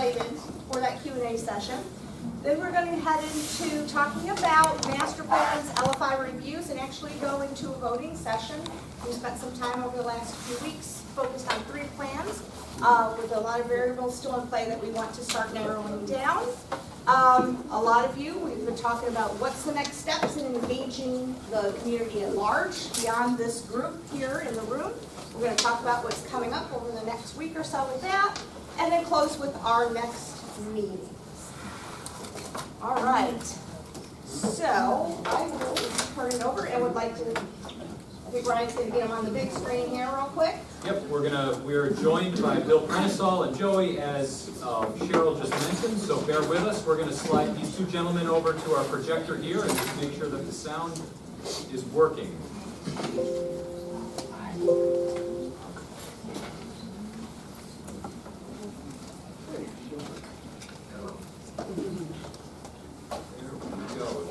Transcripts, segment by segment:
excited for that Q&A session. Then we're going to head into talking about master plans, LFI reviews, and actually go into a voting session. We spent some time over the last few weeks focused on 3 plans with a lot of variables still in play that we want to start narrowing down. A lot of you, we've been talking about what's the next steps in engaging the community at large beyond this group here in the room. We're going to talk about what's coming up over the next week or so with that, and then close with our next meetings. All right. So I will turn it over and would like to, I think Ryan's going to get them on the big screen here real quick. Yep, we're joined by Bill Prenisall and Joey, as Cheryl just mentioned, so bear with us. We're going to slide these 2 gentlemen over to our projector here and just make sure that the sound is working.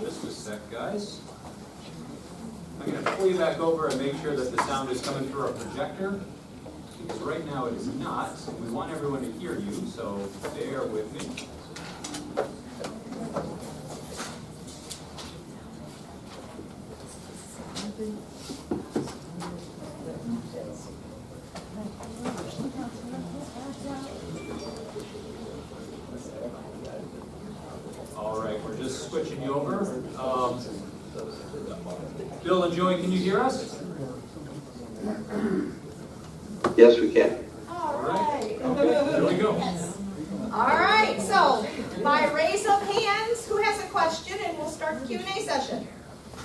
Just a sec, guys. I'm going to pull you back over and make sure that the sound is coming through our projector, because right now it is not. We want everyone to hear you, so bear with me. All right, we're just switching you over. Bill and Joey, can you hear us? Yes, we can. All right. Okay, here we go. All right, so by raise of hands, who has a question, and we'll start the Q&A session.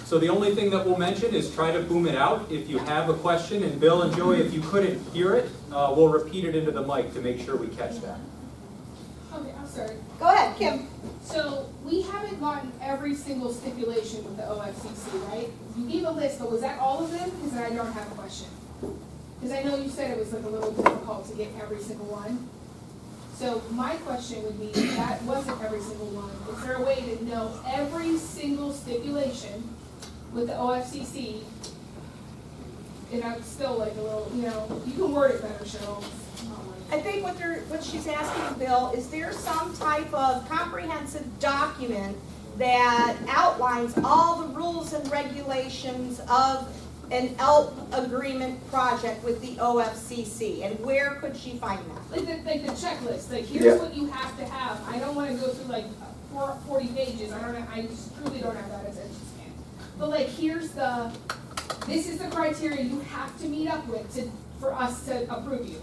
So the only thing that we'll mention is try to boom it out if you have a question, and Bill and Joey, if you couldn't hear it, we'll repeat it into the mic to make sure we catch that. Okay, I'm sorry. Go ahead, Kim. So we haven't gotten every single stipulation with the OFCC, right? You gave a list, but was that all of them? Because I don't have a question. Because I know you said it was like a little difficult to get every single one. So my question would be, if that wasn't every single one, is there a way to know every single stipulation with the OFCC? And I'm still like a little, you can word it better, Cheryl. I think what she's asking, Bill, is there some type of comprehensive document that outlines all the rules and regulations of an ELP agreement project with the OFCC, and where could she find that? Like the checklist, like here's Yeah. what you have to have. I don't wanna go through like 40 pages, I just truly don't have that attention span. But like this is the criteria you have to meet up with for us to approve you.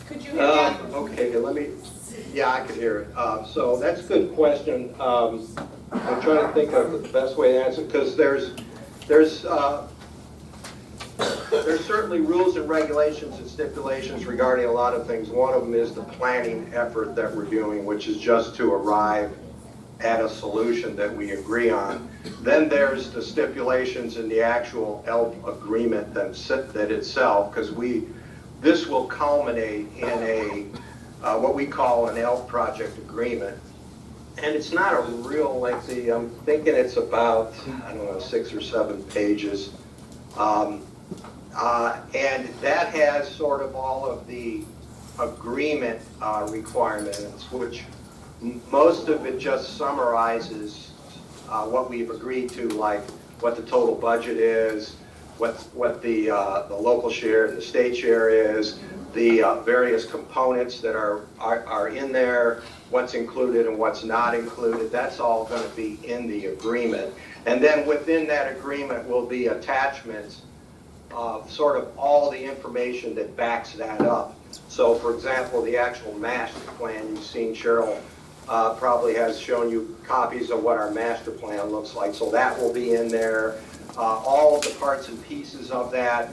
Could you hear that? Okay, yeah, I could hear it. So that's a good question. I'm trying to think of the best way to answer, because there's certainly rules and regulations and stipulations regarding a lot of things. One of them is the planning effort that we're doing, which is just to arrive at a solution that we agree on. Then there's the stipulations in the actual ELP agreement that itself, because this will culminate in what we call an ELP project agreement. And it's not a real lengthy, I'm thinking it's about, 6 or 7 pages. And that has sort of all of the agreement requirements, which most of it just summarizes what we've agreed to, like what the total budget is, what the local share and the state share is, the various components that are in there, what's included and what's not included. That's all going to be in the agreement. And then within that agreement will be attachments of sort of all the information that backs that up. So for example, the actual master plan, you've seen Cheryl probably has shown you copies of what our master plan looks like. So that will be in there. All of the parts and pieces of that,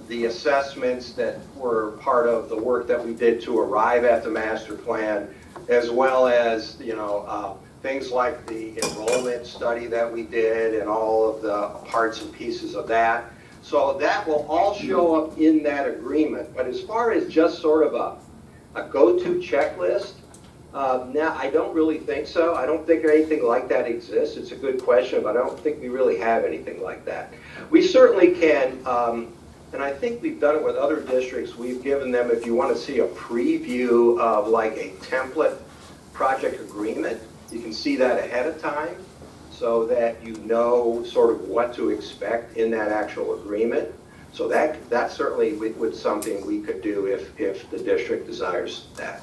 the assessments that were part of the work that we did to arrive at the master plan, as well as, things like the enrollment study that we did and all of the parts and pieces of that. So that will all show up in that agreement. But as far as just sort of a go-to checklist, now I don't really think so. I don't think anything like that exists. It's a good question, but I don't think we really have anything like that. We certainly can and I think we've done it with other districts, we've given them, if you want to see a preview of like a template project agreement, you can see that ahead of time so that you know sort of what to expect in that actual agreement. So that certainly would something we could do if the district desires that.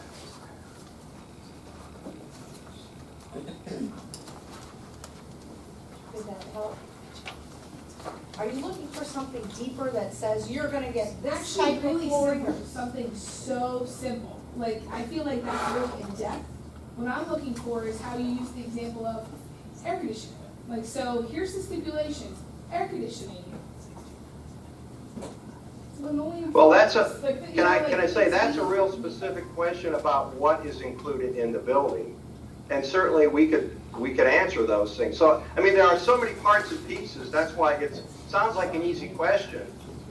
Did that help? Are you looking for something deeper that says you're gonna get this Actually, type of really flooring? simple, something so simple. Like, I feel like that's really in depth. What I'm looking for is how you use the example of air conditioning. Like, so here's the stipulations, air conditioning. Linoleum Well, that's a, floors, like, you can know, I like, say, that's a it's- real specific question about what is included in the building. And certainly we could answer those things. So, I mean, there are so many parts and pieces, that's why it sounds like an easy question,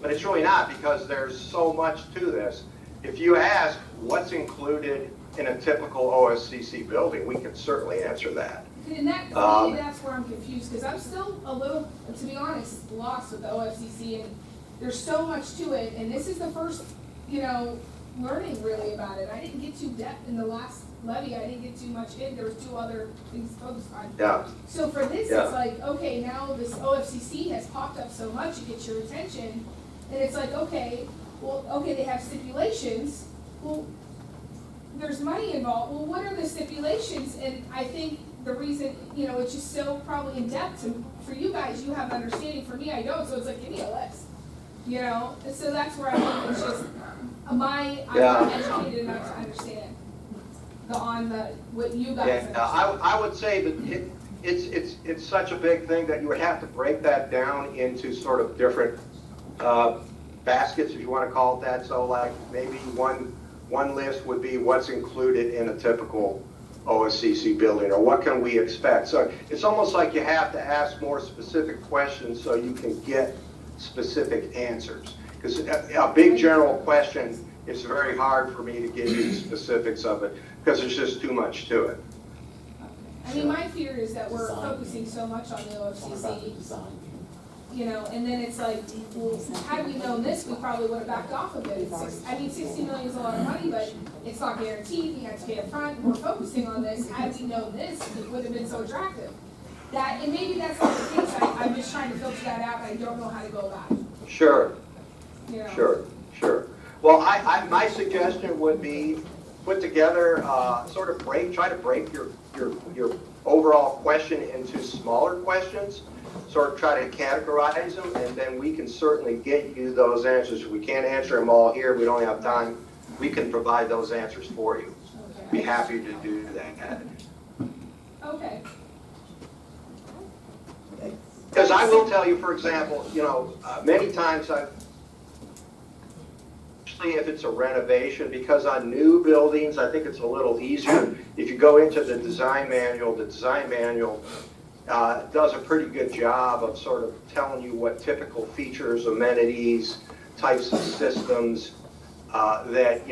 but it's really not because there's so much to this. If you ask what's included in a typical OSCC building, we can certainly answer that. And that, for Um, me, that's where I'm confused, because I'm still a little, to be honest, lost with the OFCC, and there's so much to it, and this is the first, learning really about it. I didn't get too depth in the last levy, I didn't get too much in, there was 2 other things to focus on. Yeah, So for this, Yeah. it's like, okay, now this OFCC has popped up so much, it gets your attention, and it's like, okay, they have stipulations, well, there's money involved, well, what are the stipulations? And I think the reason, it's just so probably in depth, and for you guys, you have an understanding, for me, I don't, so it's like, give me a list, And so that's where I think it's just, I'm not educated enough to understand what you guys yeah, understand. I would say that it's such a big thing that you would have to break that down into sort of different baskets, if you want to call it that. So like maybe one list would be what's included in a typical OSCC building, or what can we expect? So it's almost like you have to ask more specific questions so you can get specific answers. Because a big general question, it's very hard for me to give you the specifics of it because there's just too much to it. I mean, my fear is that we're focusing so much on the OFCC, and then it's like, well, had we known this, we probably would have backed off a bit. 60 million is a lot of money, but it's not guaranteed, we have to pay up front. We're focusing on this, had we known this, it would have been so attractive. And maybe that's not the case, I'm just trying to filter that out, and I don't know how to go about it, Sure, you know? sure. Well, my suggestion would be put together, try to break your overall question into smaller questions, sort of try to categorize them, and then we can certainly get you those answers. If we can't answer them all here, we don't have time, we can provide those answers for you. Be happy to do that. Okay. Because I will tell you, for example, many times especially if it's a renovation, because on new buildings, I think it's a little easier. If you go into the design manual does a pretty good job of sort of telling you what typical features, amenities, types of systems that,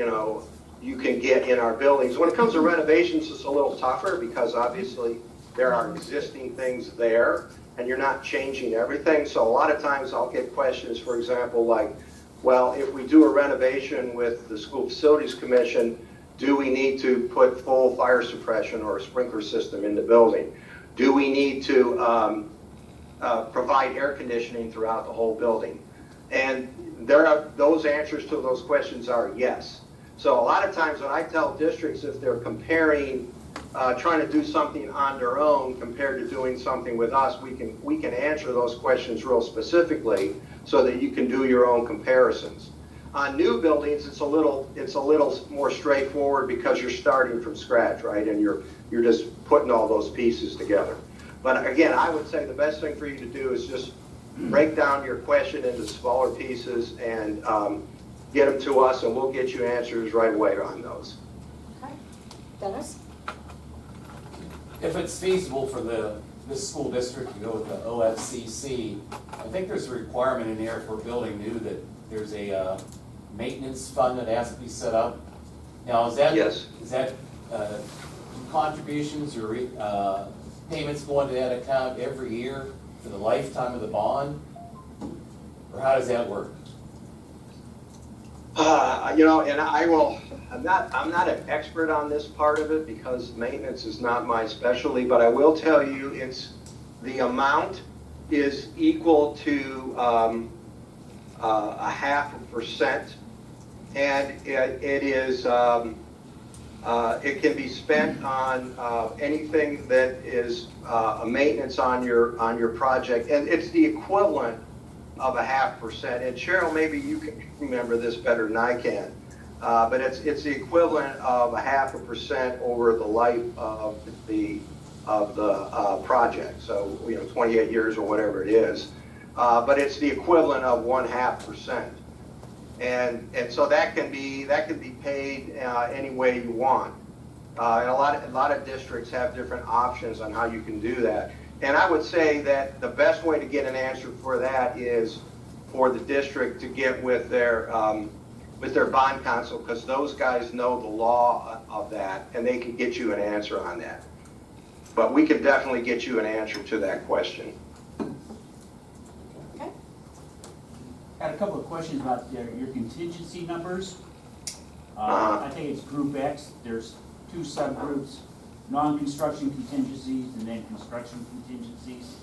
you can get in our buildings. When it comes to renovations, it's a little tougher because obviously there are existing things there and you're not changing everything. So a lot of times I'll get questions, for example, like, well, if we do a renovation with the School Facilities Commission, do we need to put full fire suppression or a sprinkler system in the building? Do we need to provide air conditioning throughout the whole building? And those answers to those questions are yes. So a lot of times when I tell districts, if they're comparing, trying to do something on their own compared to doing something with us, we can answer those questions real specifically so that you can do your own comparisons. On new buildings, it's a little more straightforward because you're starting from scratch, right? And you're just putting all those pieces together. But again, I would say the best thing for you to do is just break down your question into smaller pieces and get them to us, and we'll get you answers right away on those. Okay. Dennis? If it's feasible for this school district to go with the OFCC, I think there's a requirement in there for building new that there's a maintenance fund that has to be set up. Now, Yes. is that contributions or payments going to that account every year for the lifetime of the bond? Or how does that work? And I'm not an expert on this part of it because maintenance is not my specialty, but I will tell you the amount is equal to 0.5%, and it can be spent on anything that is a maintenance on your project, and it's the equivalent of 0.5%. And Cheryl, maybe you can remember this better than I can, but it's the equivalent of 0.5% over the life of the project. So 28 years or whatever it is, but it's the equivalent of 0.5%. And so that can be paid any way you want. And a lot of districts have different options on how you can do that. And I would say that the best way to get an answer for that is for the district to get with their bond counsel, because those guys know the law of that, and they can get you an answer on that. But we can definitely get you an answer to that question. Okay. Got a couple of questions about your contingency numbers. I think it's Group X. There's two subgroups, non-construction contingencies and then construction contingencies.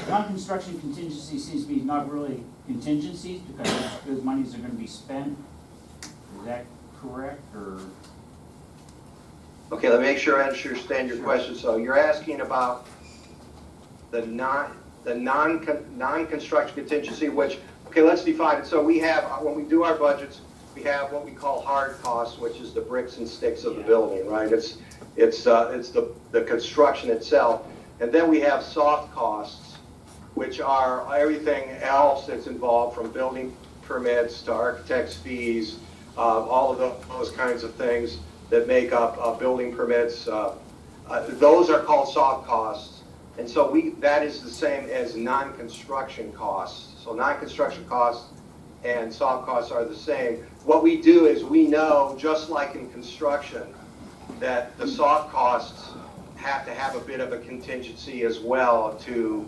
Non-construction contingency seems to be not really contingencies because those monies are going to be spent. Is that correct, or? Okay, let me make sure I understand your question. So you're asking about the non-construction contingency, which, okay, let's define it. So we have, when we do our budgets, we have what we call hard costs, which is the bricks and sticks of the building, right? It's the construction itself. And then we have soft costs, which are everything else that's involved, from building permits to architect's fees, all of those kinds of things that make up building permits. Those are called soft costs. And so that is the same as non-construction costs. So non-construction costs and soft costs are the same. What we do is we know, just like in construction, that the soft costs have to have a bit of a contingency as well to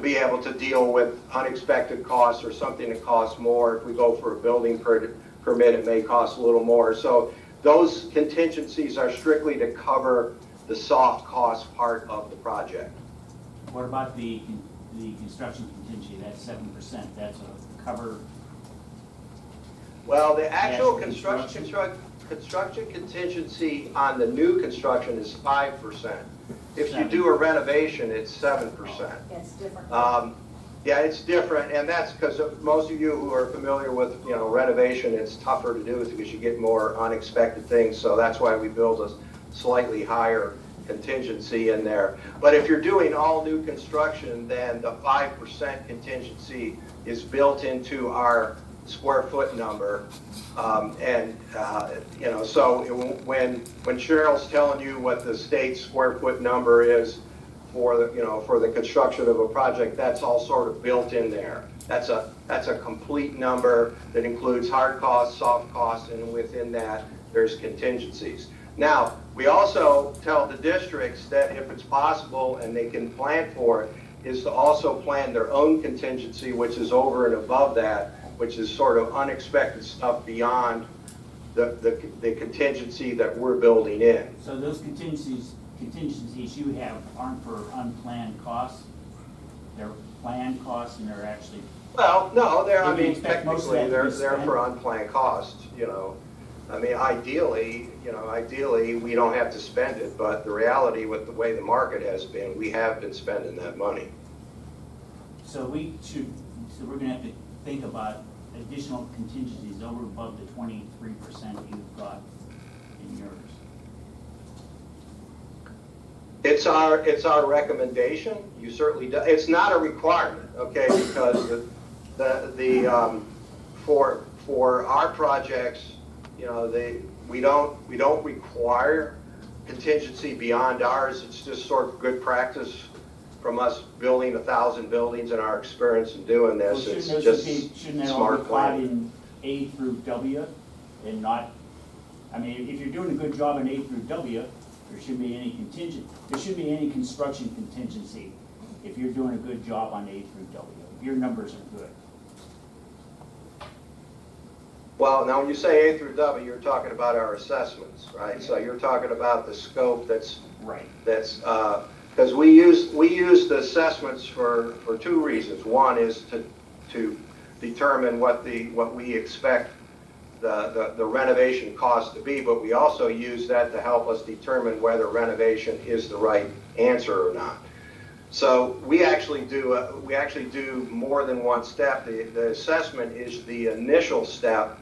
be able to deal with unexpected costs or something that costs more. If we go for a building permit, it may cost a little more. So those contingencies are strictly to cover the soft cost part of the project. What about the construction contingency? That's 7%. That's a cover. Well, the actual Yes, construction contingency on the new construction is 5%. If you Seven. do a renovation, it's 7%. Yeah, it's different. Yeah, it's different, and that's because most of you who are familiar with, renovation, it's tougher to do because you get more unexpected things. So that's why we build a slightly higher contingency in there. But if you're doing all new construction, then the 5% contingency is built into our square foot number. So when Cheryl's telling you what the state square foot number is for the construction of a project, that's all sort of built in there. That's a complete number that includes hard costs, soft costs, and within that there's contingencies. Now, we also tell the districts that if it's possible and they can plan for it, is to also plan their own contingency, which is over and above that, which is sort of unexpected stuff beyond the contingency that we're building in. So those contingencies you have aren't for unplanned costs. They're planned costs, and they're actually. Well, no, You can expect most of that technically to be they're spent. for unplanned costs, I mean, ideally, we don't have to spend it, but the reality with the way the market has been, we have been spending that money. So we're gonna have to think about additional contingencies over and above the 23% you've got in yours. It's our recommendation. You certainly do. It's not a requirement, okay? Because for our projects, we don't require contingency beyond ours. It's just sort of good practice from us building 1,000 buildings and our experience in doing Well, this. It's shouldn't that all smart be applied planning. in A through W and not, I mean, if you're doing a good job in A through W, there shouldn't be any construction contingency if you're doing a good job on A through W, if your numbers are good. Well, now when you say A through W, you're talking about our assessments, right? So you're talking about the scope that's, Right. because we use the assessments for two reasons. One is to determine what we expect the renovation cost to be, but we also use that to help us determine whether renovation is the right answer or not. So we actually do more than one step. The assessment is the initial step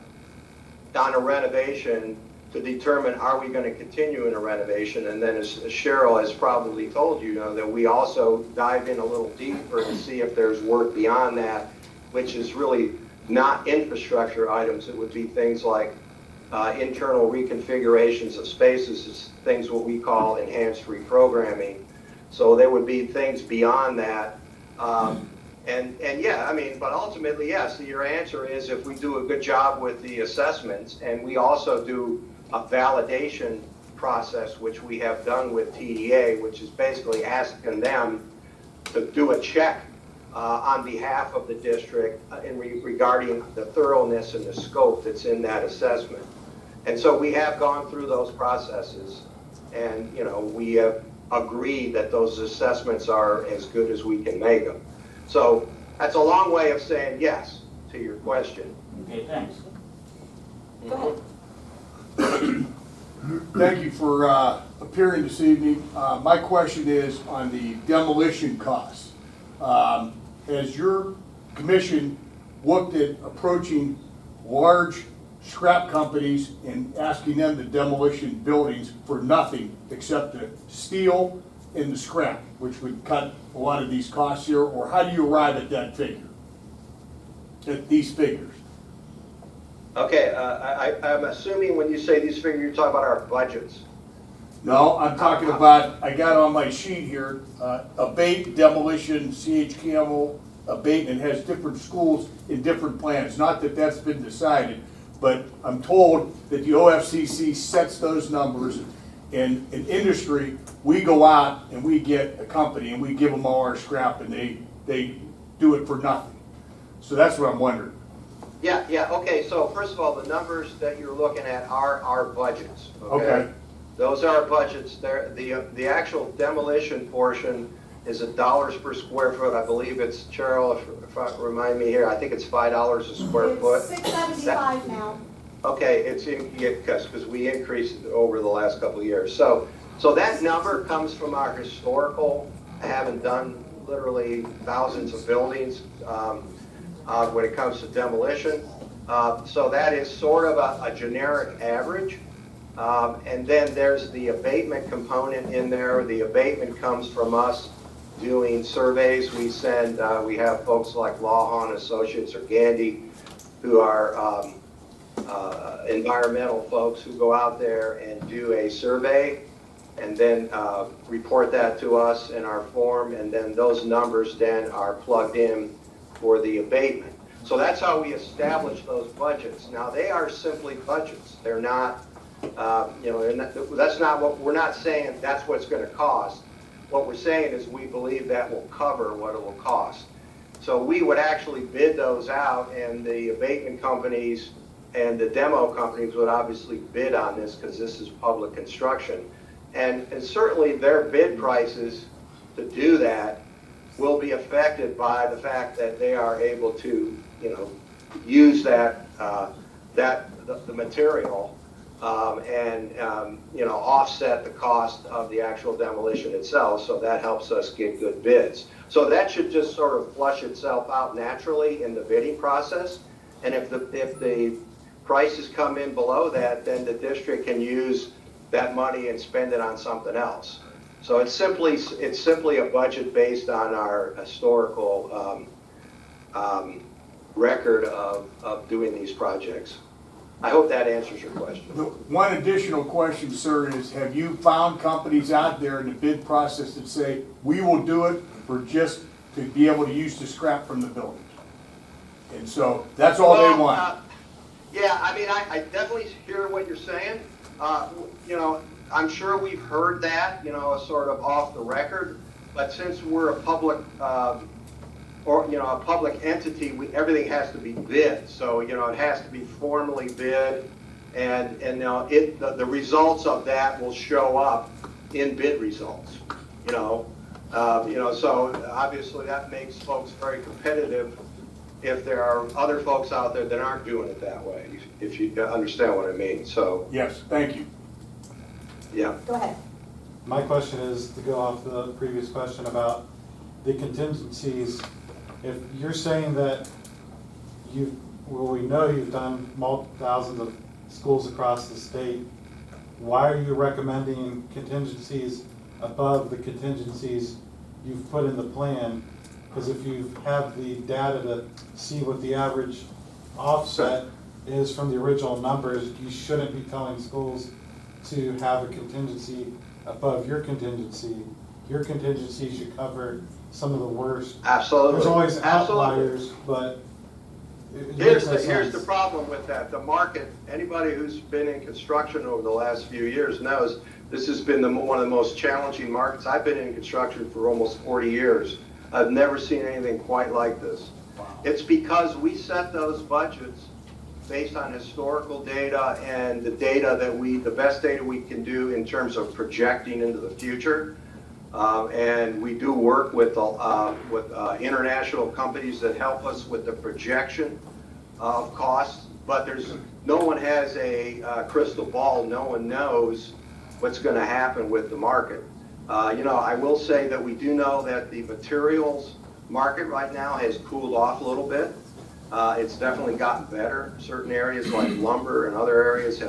on a renovation to determine, are we going to continue in a renovation? And then as Cheryl has probably told you, that we also dive in a little deeper to see if there's work beyond that, which is really not infrastructure items. It would be things like internal reconfigurations of spaces, things what we call enhanced reprogramming. So there would be things beyond that. And yeah, I mean, but ultimately, yes, your answer is if we do a good job with the assessments, and we also do a validation process, which we have done with TDA, which is basically asking them to do a check on behalf of the district regarding the thoroughness and the scope that's in that assessment. And so we have gone through those processes, and we have agreed that those assessments are as good as we can make them. So that's a long way of saying yes to your question. Okay, thanks. Go ahead. Thank you for appearing this evening. My question is on the demolition costs. Has your commission looked at approaching large scrap companies and asking them to demolition buildings for nothing except the steel and the scrap, which would cut a lot of these costs here? Or how do you arrive at that figure, at these figures? Okay, I'm assuming when you say these figures, you're talking about our budgets. No, I'm talking about, I got on my sheet here, abate, demolition, CH Campbell, abatement has different schools in different plans. Not that that's been decided, but I'm told that the OFCC sets those numbers. And in industry, we go out and we get a company and we give them all our scrap and they do it for nothing. So that's what I'm wondering. Yeah, okay, so first of all, the numbers that you're looking at are our budgets, Okay. Those are our budgets. The actual demolition portion is $1 per square foot. I believe it's, Cheryl, if I remind me here, I think it's $5 a square foot. It's $6.75 now. Okay, it's because we increased it over the last couple of years. So that number comes from our historical. I haven't done literally thousands of buildings when it comes to demolition. So that is sort of a generic average. And then there's the abatement component in there. The abatement comes from us doing surveys. We have folks like Lawhon Associates or Gandy who are environmental folks who go out there and do a survey and then report that to us in our form, and then those numbers then are plugged in for the abatement. So that's how we establish those budgets. Now, they are simply budgets. They're not, that's not what, we're not saying that's what's going to cost. What we're saying is we believe that will cover what it will cost. So we would actually bid those out, and the abatement companies and the demo companies would obviously bid on this because this is public construction. And certainly their bid prices to do that will be affected by the fact that they are able to, use the material and offset the cost of the actual demolition itself. So that helps us get good bids. So that should just sort of flush itself out naturally in the bidding process. And if the prices come in below that, then the district can use that money and spend it on something else. So it's simply a budget based on our historical record of doing these projects. I hope that answers your question. The one additional question, sir, is have you found companies out there in the bid process that say, we will do it for just to be able to use the scrap from the buildings? And so that's all they want. Yeah, I mean, I definitely hear what you're saying. I'm sure we've heard that, sort of off the record. But since we're a public or, a public entity, everything has to be bid. So, it has to be formally bid, and the results of that will show up in bid results, so obviously that makes folks very competitive if there are other folks out there that aren't doing it that way, if you understand what I mean, so, Yes, thank you. yeah. Go ahead. My question is to go off the previous question about the contingencies. If you're saying that we know you've done thousands of schools across the state, why are you recommending contingencies above the contingencies you've put in the plan? Because if you have the data to see what the average offset is from the original numbers, you shouldn't be telling schools to have a contingency above your contingency. Your contingency should cover some of the worst. Absolutely. There's always Absolutely. outliers, but it Here's makes no the sense. problem with that. The market, anybody who's been in construction over the last few years knows this has been one of the most challenging markets. I've been in construction for almost 40 years. I've never seen anything quite like this. It's because we set those budgets based on historical data and the best data we can do in terms of projecting into the future. And we do work with international companies that help us with the projection of costs, but no one has a crystal ball. No one knows what's going to happen with the market. I will say that we do know that the materials market right now has cooled off a little bit. It's definitely gotten better. Certain areas like lumber and other areas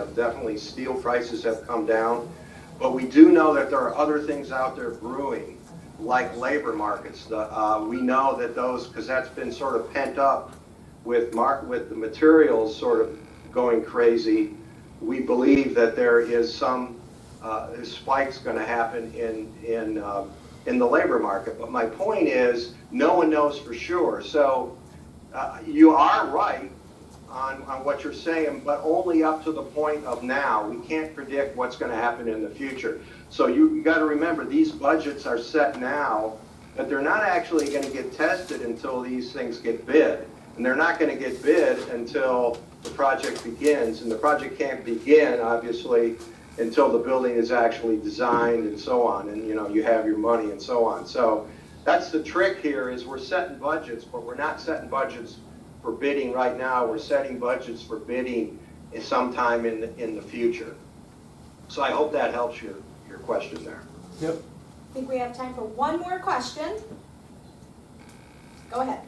steel prices have come down. But we do know that there are other things out there brewing, like labor markets. We know that those, because that's been sort of pent up with the materials sort of going crazy. We believe that there is some spikes going to happen in the labor market. But my point is, no one knows for sure. So you are right on what you're saying, but only up to the point of now. We can't predict what's going to happen in the future. So you got to remember, these budgets are set now, but they're not actually going to get tested until these things get bid. And they're not going to get bid until the project begins. And the project can't begin, obviously, until the building is actually designed and so on. And, you have your money and so on. So that's the trick here, is we're setting budgets, but we're not setting budgets for bidding right now. We're setting budgets for bidding sometime in the future. So I hope that helps your question there. Yep. I think we have time for one more question. Go ahead.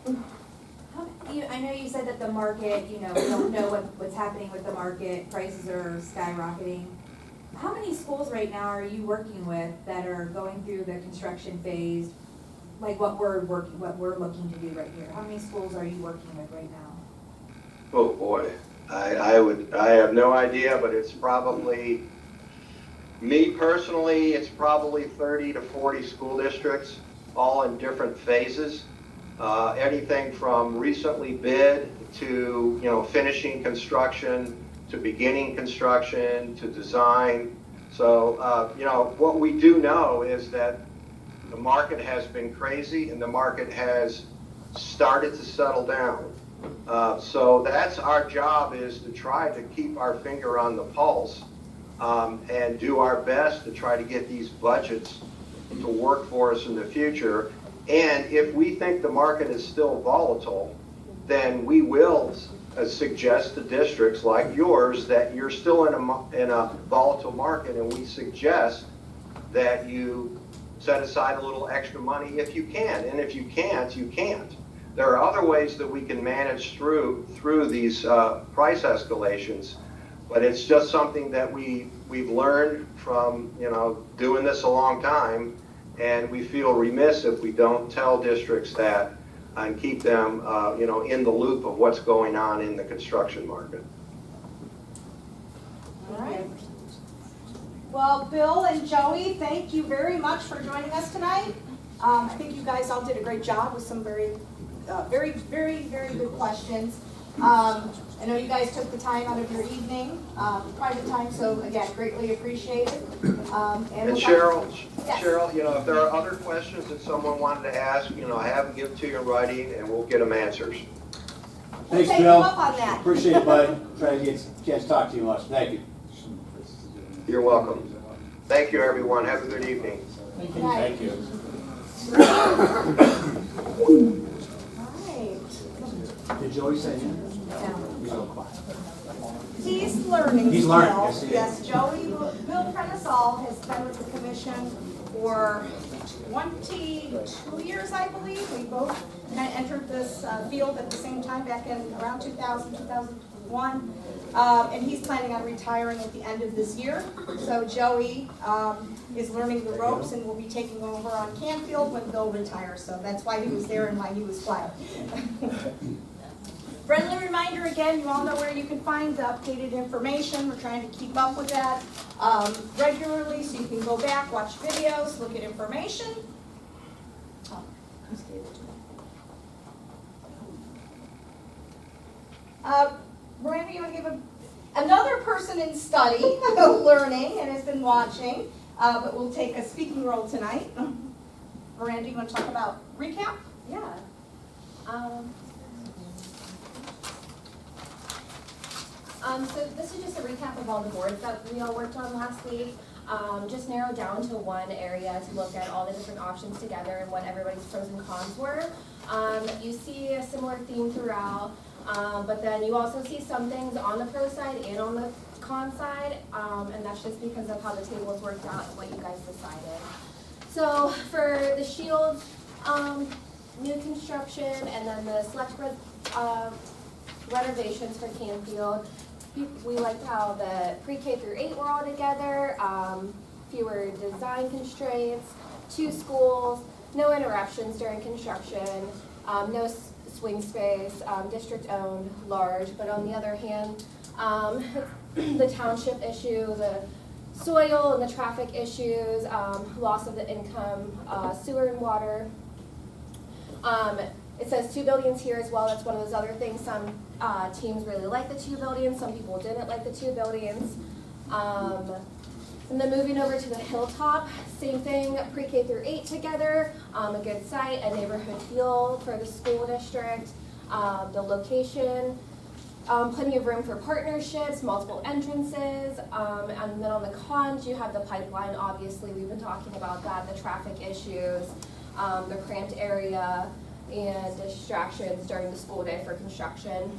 I know you said that the market, we don't know what's happening with the market, prices are skyrocketing. How many schools right now are you working with that are going through the construction phase, like what we're looking to do right here? How many schools are you working with right now? Oh boy, I have no idea, but it's probably, me personally, it's probably 30 to 40 school districts, all in different phases. Anything from recently bid to, finishing construction, to beginning construction, to design. So, what we do know is that the market has been crazy and the market has started to settle down. So that's our job, is to try to keep our finger on the pulse and do our best to try to get these budgets to work for us in the future. And if we think the market is still volatile, then we will suggest to districts like yours that you're still in a volatile market, and we suggest that you set aside a little extra money if you can. And if you can't, you can't. There are other ways that we can manage through these price escalations, but it's just something that we've learned from doing this a long time, and we feel remiss if we don't tell districts that and keep them in the loop of what's going on in the construction market. All right. Well, Bill and Joey, thank you very much for joining us tonight. I think you guys all did a great job with some very, very, very good questions. I know you guys took the time out of your evening, private time, so again, greatly appreciated. And Cheryl, Yes. Cheryl, if there are other questions that someone wanted to ask, have them give to you in writing and we'll get them answers. We'll Thanks, take you Bill. up on that. Appreciate it, bud. Try to get a chance to talk to you much. Thank you. You're welcome. Thank you, everyone. Have a good evening. Thank you. Alright. Did Joey say you? He's learning He's still. learning, yes, he is. Yes, Joey, Bill Prenisall has been with the commission for 22 years, I believe. We both kind of entered this field at the same time back in around 2000, 2001. And he's planning on retiring at the end of this year. So Joey is learning the ropes and will be taking over on Canfield when Bill retires. So that's why he was there and why he was quiet. Friendly reminder again, you all know where you can find the updated information. We're trying to keep up with that regularly, so you can go back, watch videos, look at information. Oh, who's gave it to me? Miranda, you want to give another person in study, learning, and has been watching, but will take a speaking role tonight. Miranda, you want to talk about recap? Yeah. So this is just a recap of all the boards that we all worked on last week. Just narrowed down to one area to look at all the different options together and what everybody's pros and cons were. You see a similar theme throughout, but then you also see some things on the pro side and on the con side, and that's just because of how the tables worked out and what you guys decided. So for the Shield new construction and then the select renovations for Canfield, we liked how the pre-K through 8 were all together, fewer design constraints, 2 schools, no interruptions during construction, no swing space, district owned, large, but on the other hand, the township issue, the soil and the traffic issues, loss of the income, sewer and water. It says 2 buildings here as well. That's one of those other things. Some teams really like the 2 buildings. Some people didn't like the 2 buildings. And then moving over to the Hilltop, same thing, pre-K through 8 together, a good site, a neighborhood feel for the school district, the location, plenty of room for partnerships, multiple entrances, and then on the cons, you have the pipeline, obviously, we've been talking about that, the traffic issues, the cramped area, and distractions during the school day for construction.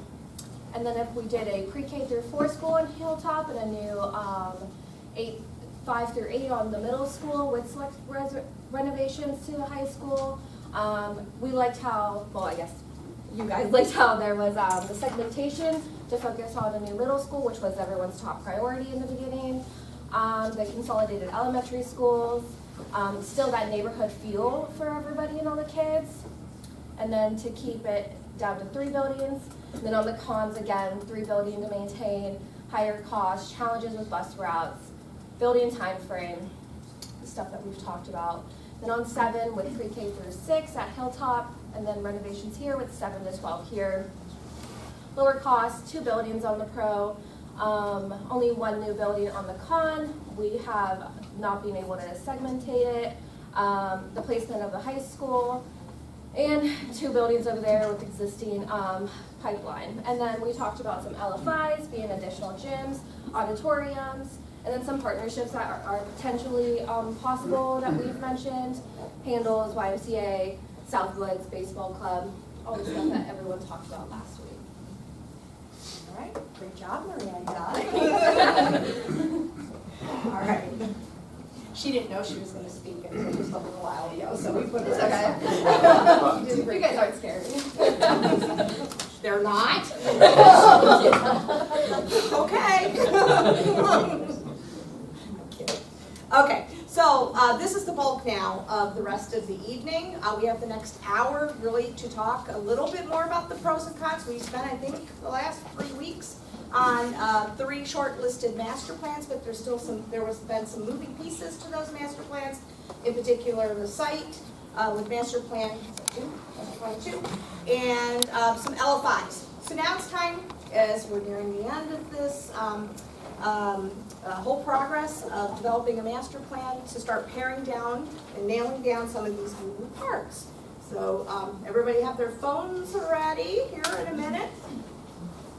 And then if we did a pre-K through 4 school in Hilltop and a new 5 through 8 on the middle school with select renovations to the high school, we liked how, well, I guess you guys liked how there was the segmentation to focus on a new middle school, which was everyone's top priority in the beginning, the consolidated elementary schools, still that neighborhood feel for everybody and all the kids, and then to keep it down to 3 buildings. And then on the cons, again, 3 buildings to maintain, higher costs, challenges with bus routes, building time frame, the stuff that we've talked about. Then on 7 with pre-K through 6 at Hilltop, and then renovations here with 7 to 12 here. Lower cost, 2 buildings on the pro, only 1 new building on the con. We have not been able to segmentate it. The placement of the high school, and 2 buildings over there with existing pipeline. And then we talked about some LFIs, being additional gyms, auditoriums, and then some partnerships that are potentially possible that we've mentioned. Handles, YMCA, Southwoods Baseball Club, all the stuff that everyone talked about last week. All right, great job, Miranda. All right. She didn't know she was going to speak until just a little while ago, so we put it okay. You guys aren't scared. They're not? Okay. Okay, so this is the bulk now of the rest of the evening. We have the next hour really to talk a little bit more about the pros and cons. We spent, I think, the last 3 weeks on 3 short-listed master plans, but there's still been some moving pieces to those master plans, in particular the site with master plan 2, and some LFIs. So now it's time as we're nearing the end of this whole progress of developing a master plan to start paring down and nailing down some of these moving parts. So everybody have their phones ready here in a minute?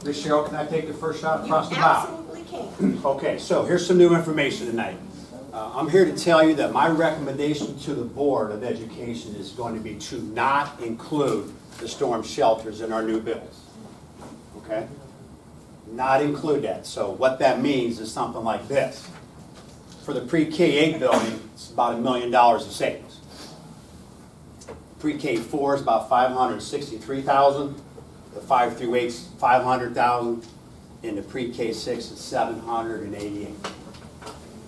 Ms. Cheryl, can I take the first shot You across the bow? absolutely can. Okay, so here's some new information tonight. I'm here to tell you that my recommendation to the Board of Education is going to be to not include the storm shelters in our new bills. Okay? Not include that. So what that means is something like this. For the pre-K-8 building, it's about $1 million of savings. Pre-K-4 is about $563,000. The 5 through 8's $500,000. And the pre-K-6 is $788,000.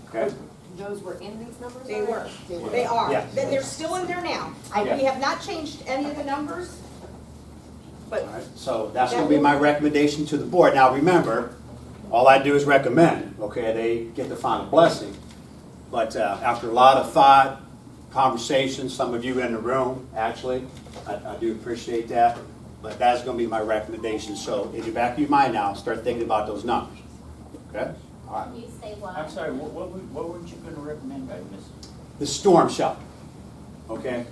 Okay? Those were in these numbers They already? were, they are. Yeah. They're still in there now. Yeah. We have not changed any of the numbers, but All right, so that's gonna be my recommendation to the board. Now, remember, all I do is recommend, okay? They get the final blessing. But after a lot of thought, conversation, some of you in the room, actually, I do appreciate that. But that's gonna be my recommendation. So in the back of your mind now, start thinking about those numbers, okay? All right. You say why? I'm sorry, what were you gonna recommend, guys, miss? The storm shelter, okay?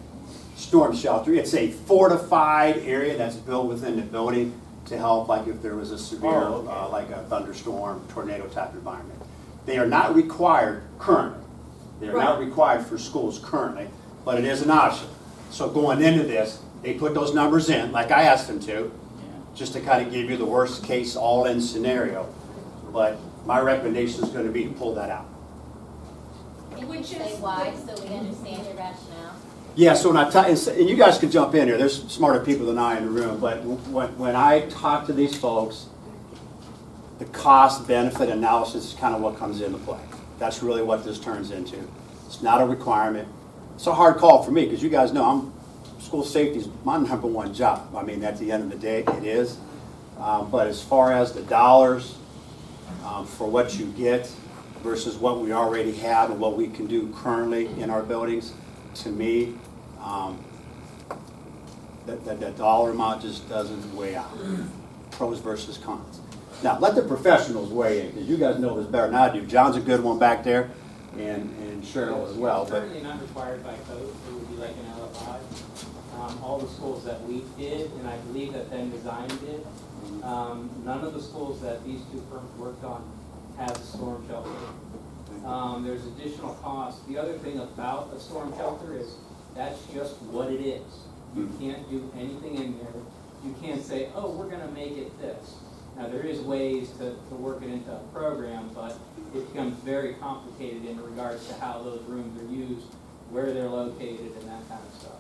Storm shelter, it's a fortified area that's built within the building to help, like if there was a severe, Oh, okay. like a thunderstorm, tornado type environment. They are not required currently. They are not required for schools currently, but it is an option. So going into this, they put those numbers in, like I asked them to, Yeah. just to kind of give you the worst case all-in scenario. But my recommendation is gonna be to pull that out. Can you Which say is why, so we understand your rationale? Yeah, so when I talk, and you guys can jump in here, there's smarter people than I in the room, but when I talk to these folks, the cost-benefit analysis is kind of what comes into play. That's really what this turns into. It's not a requirement. It's a hard call for me, because you guys know school safety is my #1 job. I mean, at the end of the day, it is. But as far as the dollars for what you get versus what we already have and what we can do currently in our buildings, to me, that dollar amount just doesn't weigh out. Pros versus cons. Now, let the professionals weigh in, because you guys know this better than I do. John's a good one back there, and Cheryl as well. But Currently not required by code, it would be like an LFI. All the schools that we did, and I believe that then Design did, none of the schools that these two firms worked on has a storm shelter. There's additional costs. The other thing about a storm shelter is that's just what it is. You can't do anything in there. You can't say, oh, we're gonna make it this. Now, there is ways to work it into a program, but it becomes very complicated in regards to how those rooms are used, where they're located, and that kind of stuff.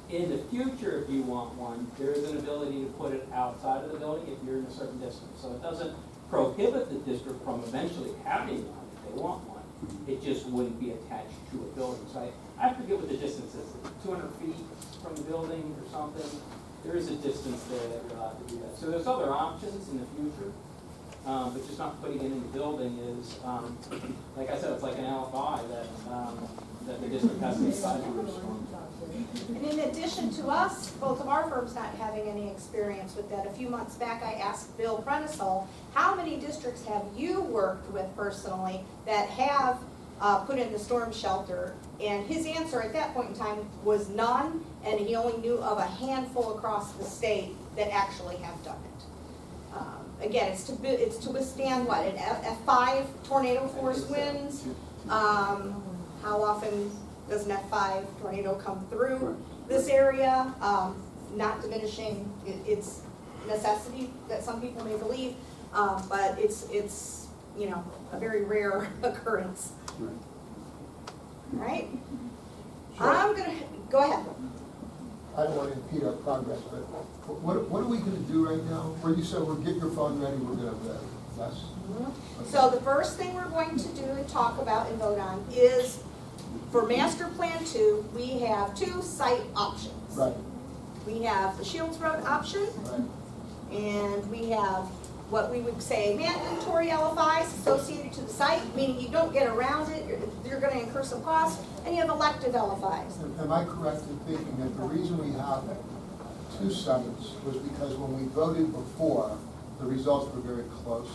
In the future, if you want one, there is an ability to put it outside of the building if you're in a certain distance. So it doesn't prohibit the district from eventually having one if they want one. It just wouldn't be attached to a building. So I forget what the distance is, 200 feet from the building or something. There is a distance there that you're allowed to do that. So there's other options in the future, but just not putting it in the building is, like I said, it's like an LFI that the district has to decide to respond. And in addition to us, both of our firms not having any experience with that, a few months back I asked Bill Prenisol, how many districts have you worked with personally that have put in the storm shelter? And his answer at that point in time was none, and he only knew of a handful across the state that actually have done it. Again, it's to withstand what, an F5 tornado force winds? How often does an F5 tornado come through this area? Not diminishing its necessity that some people may believe, but it's you know, a very rare occurrence. All right? I'm gonna, go ahead. I don't want to impede our progress, but what are we going to do right now? Where you said, we'll get your phone ready, we're going to, that's. So the first thing we're going to do and talk about and vote on is, for Master Plan 2, we have 2 site options. Right, We have the Shields Road option, right. and we have what we would say mandatory LFIs associated to the site, meaning you don't get around it, you're gonna incur some costs, and you have elective LFIs. Am I correct in thinking that the reason we have 2 sites was because when we voted before, the results were very close.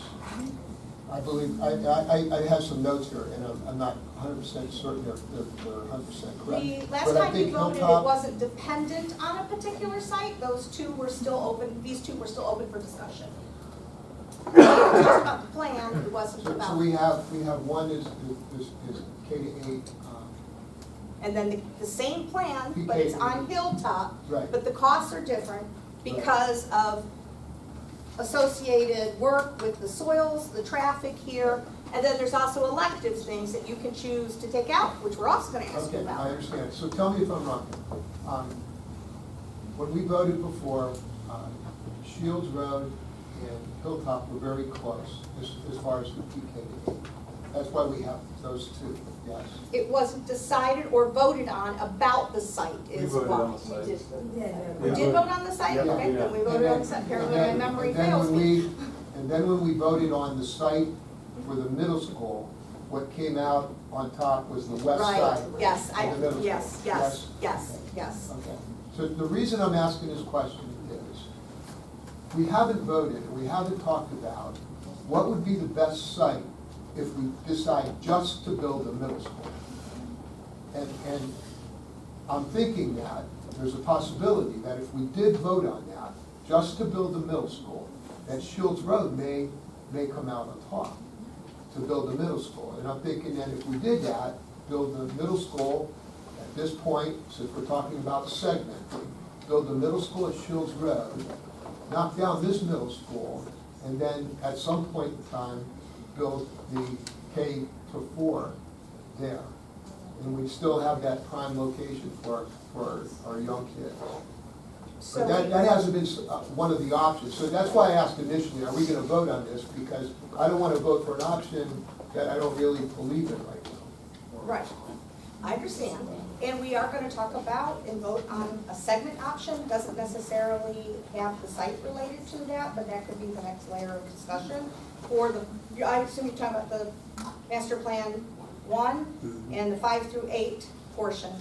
I believe, I have some notes here, and I'm not 100% certain if they're 100% correct. The last But I time you think voted, it Hilltop- wasn't dependent on a particular site, those two were still open, these two were still open for discussion. It was just about the plan, it wasn't So about, we have one is K to 8, and then the same plan, but it's on Hilltop, right. but the costs are different because of associated work with the soils, the traffic here, and then there's also elective things that you can choose to take out, which we're also gonna ask you Okay, I about. understand. So tell me if I'm wrong. When we voted before, Shields Road and Hilltop were very close as far as the PK. That's why we have those two, yes. It wasn't decided or voted on about the site is voted why. on the site. We did vote on the site? Yeah. Okay, then we voted on the site, apparently my memory And then fails when me. And then when we voted on the site for the middle school, what came out on top was the west Right, side. yes, of the middle school. yes. Okay. So the reason I'm asking this question is, we haven't voted, we haven't talked about what would be the best site if we decide just to build a middle school. And I'm thinking that there's a possibility that if we did vote on that, just to build a middle school, that Shields Road may come out on top to build a middle school. And I'm thinking that if we did that, build the middle school at this point, since we're talking about segmenting, build the middle school at Shields Road, knock down this middle school, and then at some point in time, build the K-4 there. And we'd still have that prime location for our young kids. So But that hasn't been one of the options. So that's why I asked initially, are we gonna vote on this? Because I don't wanna vote for an option that I don't really believe in right now. Right, I understand. And we are gonna talk about and vote on a segment option, doesn't necessarily have the site related to that, but that could be the next layer of discussion. For the, I assume you're talking about the master plan 1 and the 5 through 8 portion.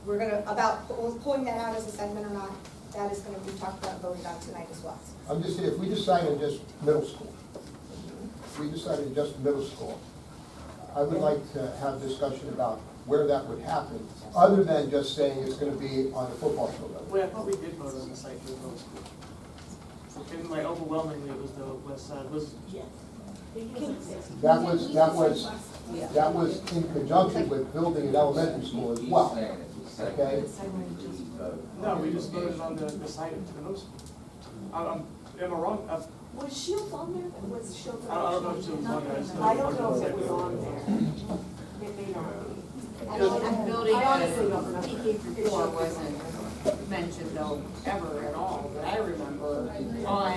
We're gonna, about pulling that out as a segment or not, that is gonna be talked about and voted on tonight as well. I'm just saying, if we decided just middle school, if we decided just middle school, I would like to have discussion about where that would happen, other than just saying it's gonna be on the football field. Well, I thought we did vote on the site for the middle school. And like overwhelmingly, it was the west side, That was in conjunction with building an elementary school as well, okay? No, we just voted on the site of the middle school. Am I wrong? Was Shields on there? Was Shields I don't know if it was on there. just know I don't it know was if on it the was site. on there. It may not be. Building I honestly a don't remember. PK-4 wasn't mentioned though ever at all, that I remember, on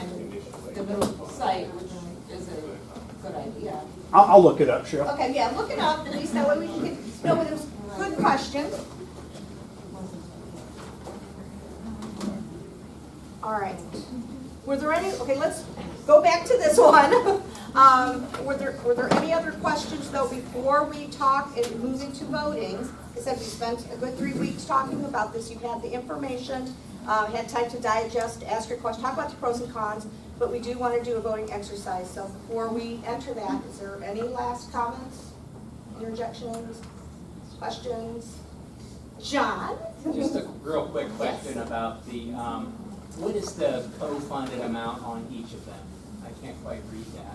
the middle site, which is a good idea. I'll look it up, Cheryl. Okay, yeah, look it up, at least that way we can get, no, it was good questions. All right. Were there any, okay, let's go back to this one. Were there any other questions though before we talk and move into voting? I said we spent a good 3 weeks talking about this. You've had the information, had time to digest, ask your question, talk about the pros and cons, but we do want to do a voting exercise. So before we enter that, is there any last comments, interjections, questions? John? Just a real quick question about the, what is the co-funded amount on each of them? I can't quite read that.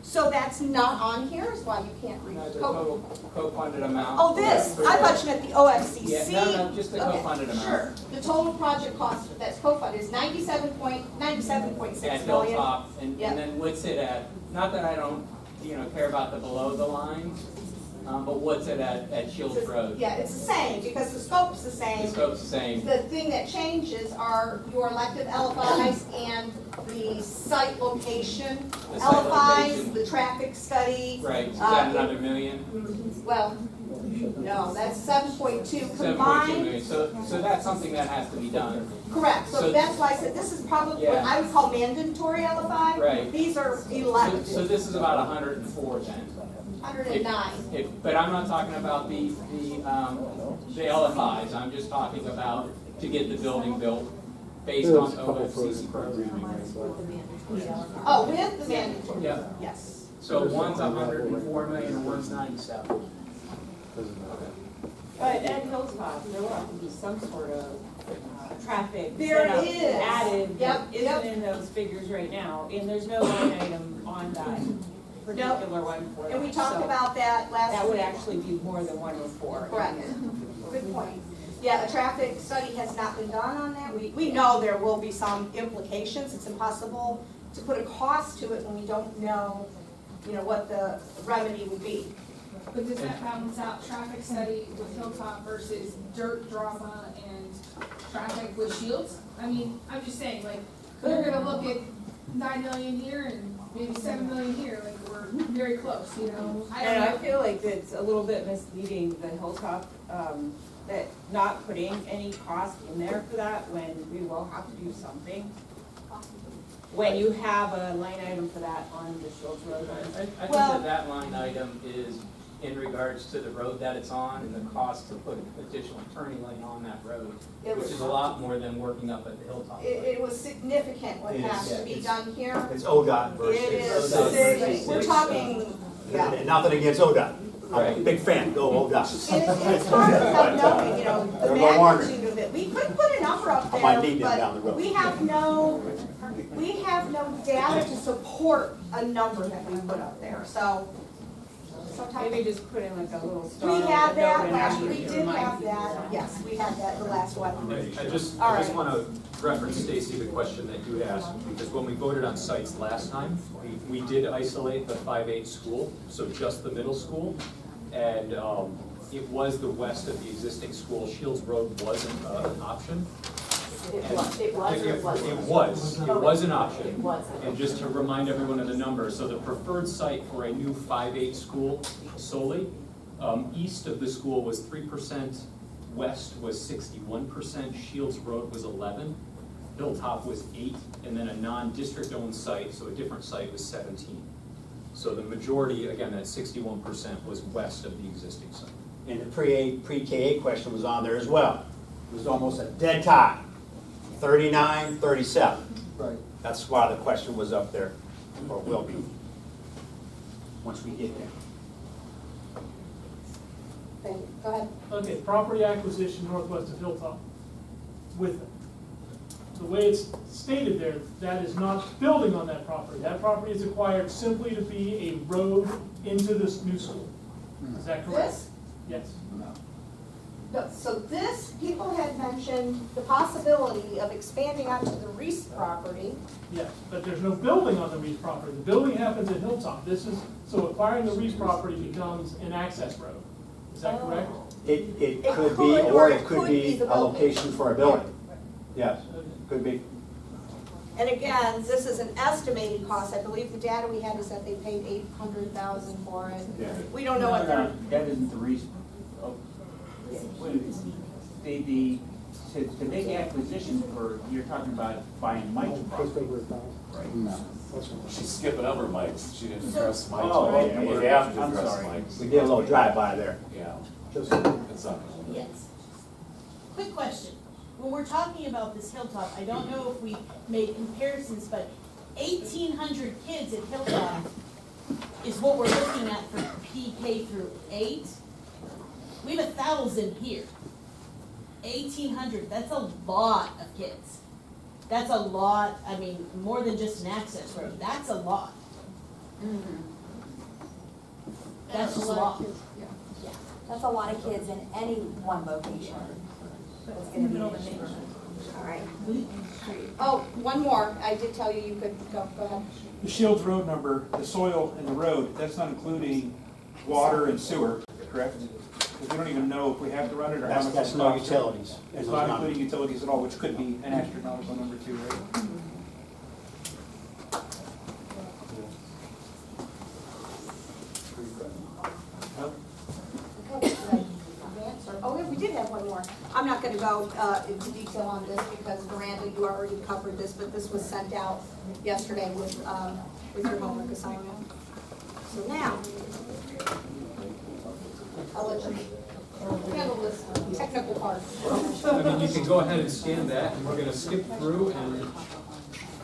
So that's not on here, is why you can't read No, it. the total co-funded amount. Oh, this, I thought you meant the OFCC. Yeah, no, just the Okay, co-funded amount. Sure, the total project cost that's co-funded is 97.6 At million. Hilltop, and Yep. then what's it at, not that I don't, care about the below the line, but what's it at Shields Road? Yeah, it's the same, because the scope's the The same. scope's the same. The thing that changes are your elective LFIs and the site location. The site LFIs, location. the traffic study. Right, is that another million? Well, no, that's 7.2 7.2 combined. million, so that's something that has to be done. Correct, so So- that's why I said this is probably what Yeah. I would call mandatory LFI. Right. These are So elective, this is about 104 then? 109. But I'm not talking about the LFIs, I'm just talking about to get the building built. based on OFCC programming. Oh, with the mandatory, Yeah. yes. So one's 104 million and one's 97. But at Hilltop, there will have to be some sort of traffic There setup is. added that Yep, yep. isn't in those figures right now, and there's no line item on that particular one for that. And we talked So about that last that would week. actually be more than 104. Correct. Good point. Yeah, a traffic study has not been done on that. We know there will be some implications. It's impossible to put a cost to it when we don't know, what the remedy would be. But does that balance out traffic study with Hilltop versus dirt drama and traffic with Shields? I mean, I'm just saying, like, we're gonna look at 9 million here and maybe 7 million here, like, we're very close, I don't And I know. feel like it's a little bit misleading, the Hilltop, that not putting any cost in there for that when we will have to do something. When you have a line item for that on the Shields Road. I think Well- that line item is in regards to the road that it's on and the cost to put additional turning lane on that road, It which was- is a lot more than working up at the Hilltop. It was significant what It is, has to be done here. It's ODOT It is, versus. sig- we're talking, yeah. And nothing against ODOT. I'm a Right. big fan, go ODOT. It's hard without knowing, the They're no longer. magnitude of it. We could put a number up I might there, need them down the but road. we have no data to support a number that we put up there, so sometimes. Maybe just put in like a little star. We had note that and last, maybe we it did reminds have you. that, yes, we had that the last one. I just All right. want to reference, Stacy, the question that you asked, because when we voted on sites last time, we did isolate the 5-8 school, so just the middle school. And it was the west of the existing school. Shields Road wasn't an option. It was or it wasn't? It was an option. It wasn't. And just to remind everyone of the number, so the preferred site for a new 5-8 school solely, east of the school was 3%, west was 61%, Shields Road was 11, Hilltop was 8, and then a non-district owned site, so a different site was 17. So the majority, again, that 61% was west of the existing site. And the pre-K question was on there as well. It was almost a dead tie, 39-37. Right. That's why the question was up there, or will be, once we get there. Thank you. Go ahead. Okay, property acquisition northwest of Hilltop with it. The way it's stated there, that is not building on that property. That property is acquired simply to be a road into this new school. Is that correct? This? Yes. No, so this, people had mentioned the possibility of expanding onto the Reese property. Yes, but there's no building on the Reese property. The building happens at Hilltop. So acquiring the Reese property becomes an access road. Is that correct? It It could be, could, or or it it could could be be the a building. location for a building. Yes, could be. And again, this is an estimated cost. I believe the data we had is that they paid $800,000 for it. Yeah. We don't know what they're. That isn't the reason. Oh, wait a minute. The big acquisition for, you're talking about buying Mike's property. She's skipping over Mike's, she didn't So- address Mike's. Oh, right? okay. You have to I'm address sorry. Mike's. We did a little drive-by there. Yeah, Just, it's not. Yes. Quick question. When we're talking about this Hilltop, I don't know if we made comparisons, but 1,800 kids at Hilltop is what we're looking at for PK through 8. We have 1,000 here. 1,800, that's a lot of kids. That's a lot, I mean, more than just an access road, that's a lot. That's just a lot. That's a lot of kids in any one location. It's gonna be an issue. All right. Oh, one more. I did tell you you could go ahead. The Shields Road number, the soil and the road, that's not including water and sewer, correct? Because we don't even know if we have to run it or how much. That's it no costs. utilities. It's not including utilities at all, which could be an astronomical number too, right? Oh, yeah, we did have one more. I'm not gonna go into detail on this because Miranda, you already covered this, but this was sent out yesterday with your homework assignment. So now, I'll let you handle this. technical part. I mean, you can go ahead and scan that, and we're gonna skip through and.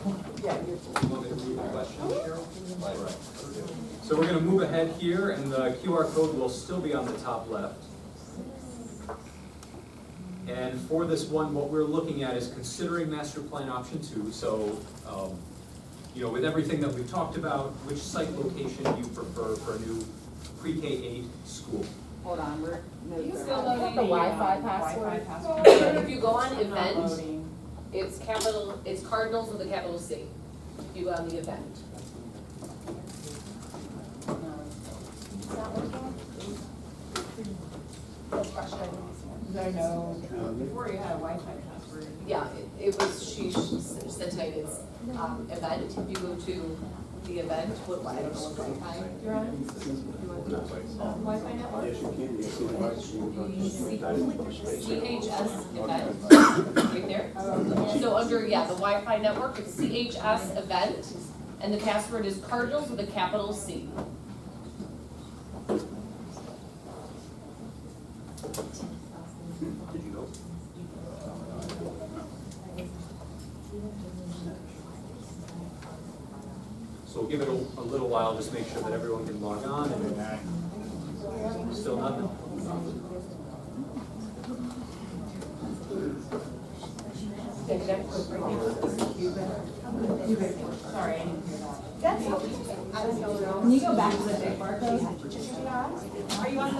You want me to read the question, Cheryl? All right. So we're gonna move ahead here, and the QR code will still be on the top left. And for this one, what we're looking at is considering master plan option 2. So, you know, with everything that we've talked about, which site location do you prefer for a new pre-K-8 school? Hold on, we're. Still loading the Wi-Fi password. If you go on event, it's Cardinals with a capital C. If you go on the event. That's frustrating. I know, before you had a Wi-Fi password. Yeah, it was, she said tonight it's, event. If you go to the event, I don't know what Wi-Fi you're on. Wi-Fi network? CHS event, right there. So under, the Wi-Fi network, it's CHS event, and the password is Cardinals with a capital C. Did you go? So we'll give it a little while, just make sure that everyone can log on, and still nothing? Sorry, I didn't hear that. That's okay. Can you go back to the big barcode? Are you on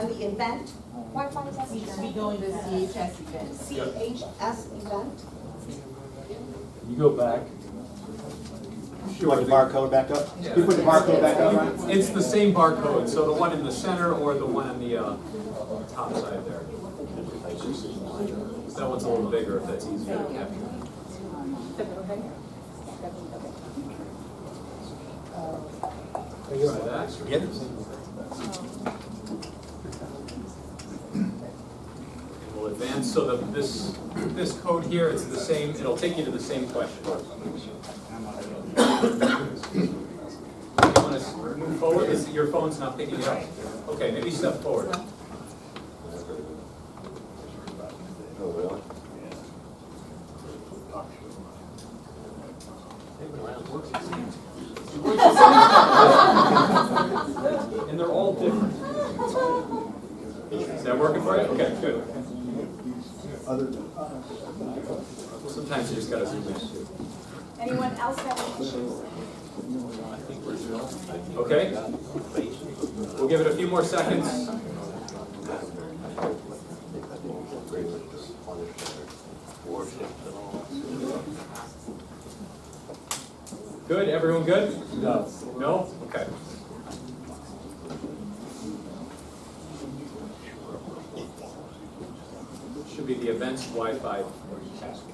the event? Wi-Fi test? Needs to be going to the CHS event. CHS event? Can you go back? You want the barcode back up? You put the barcode back up, Ryan? It's the same barcode, so the one in the center or the one on the top side there. That one's a little bigger if that's easier to capture. Try that. Get it? And we'll advance so that this code here, it's the same, it'll take you to the same question. You want to move forward? Your phone's not picking it up? Okay, maybe step forward. And they're all different. Is that working for you? Okay, good. Sometimes you just gotta zoom in. Anyone else have any issues? Okay? We'll give it a few more seconds. Good, everyone good? No. No? Okay. Should be the events Wi-Fi password.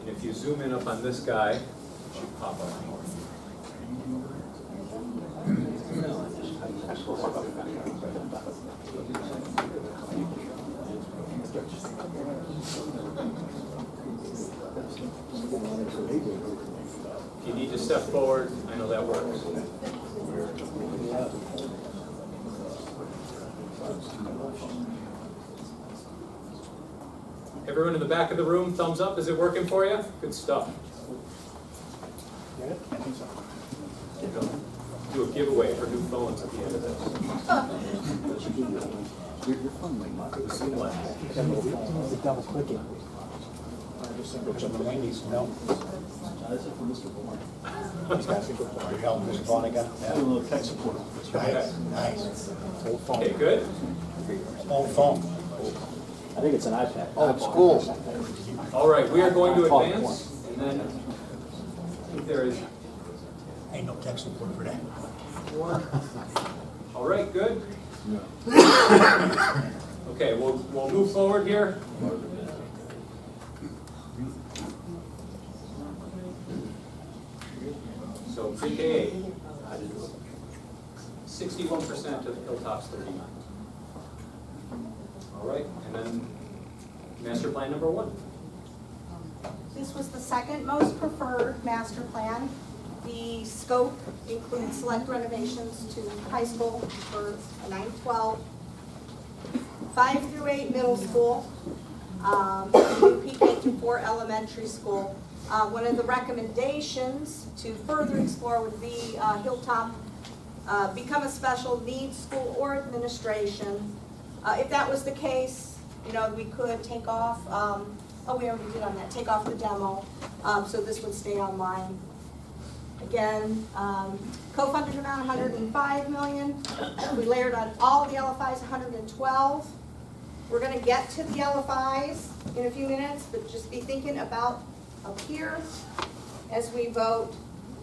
And if you zoom in up on this guy, it should pop up. If you need to step forward, I know that works. Everyone in the back of the room, thumbs up. Is it working for you? Good stuff. Do a giveaway for new phones at the end of this. Double clicking. Which of the Wendy's, no? This is for Mr. Bourne. Are you helping Mr. Bourne again? Yeah. A little tech support. Nice, nice. Old phone. Okay, good. Old phone. I think it's an iPad. Oh, it's cool. All right, we are going to advance, and then I think there is. Ain't no tech support for that. All right, good. Okay, we'll move forward here. So pre-K, 61% of Hilltop's 39. All right, and then master plan number 1. This was the second most preferred master plan. The scope includes select renovations to high school for 9-12, 5 through 8 middle school, new PK through 4 elementary school. One of the recommendations to further explore would be Hilltop become a special needs school or administration. If that was the case, you know, we could take off, we already did on that, take off the demo, so this would stay online. Again, co-funded amount 105 million. We layered on all the LFIs 112. We're gonna get to the LFIs in a few minutes, but just be thinking about up here as we vote.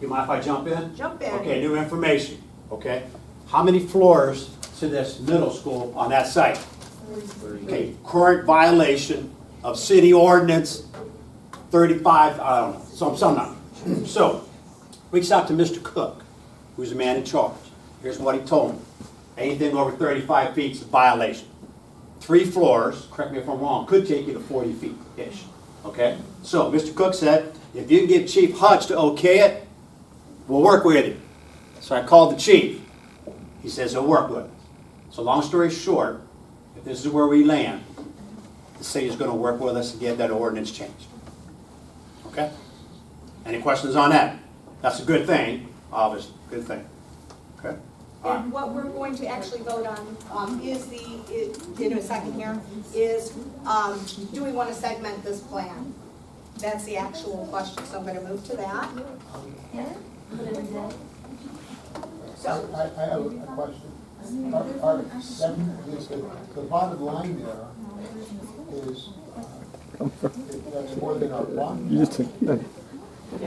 You mind if I jump in? Jump in. Okay, new information, okay? How many floors to this middle school on that site? Okay, current violation of city ordinance 35, I don't know, some number. So, reached out to Mr. Cook, who's the man in charge. Here's what he told me. Anything over 35 feet is a violation. 3 floors, correct me if I'm wrong, could take you to 40 feet-ish, okay? So, Mr. Cook said, if you can get Chief Hutch to okay it, we'll work with you. So I called the chief. He says he'll work with us. So long story short, if this is where we land, the city is going to work with us to get that ordinance changed. Okay? Any questions on that? That's a good thing, obviously, good thing. Okay? And what we're going to actually vote on is in a second here, is do we want to segment this plan? That's the actual question, so I'm going to move to that. So, I have a question. The bottom line there is, that's more than our bond. You just took that.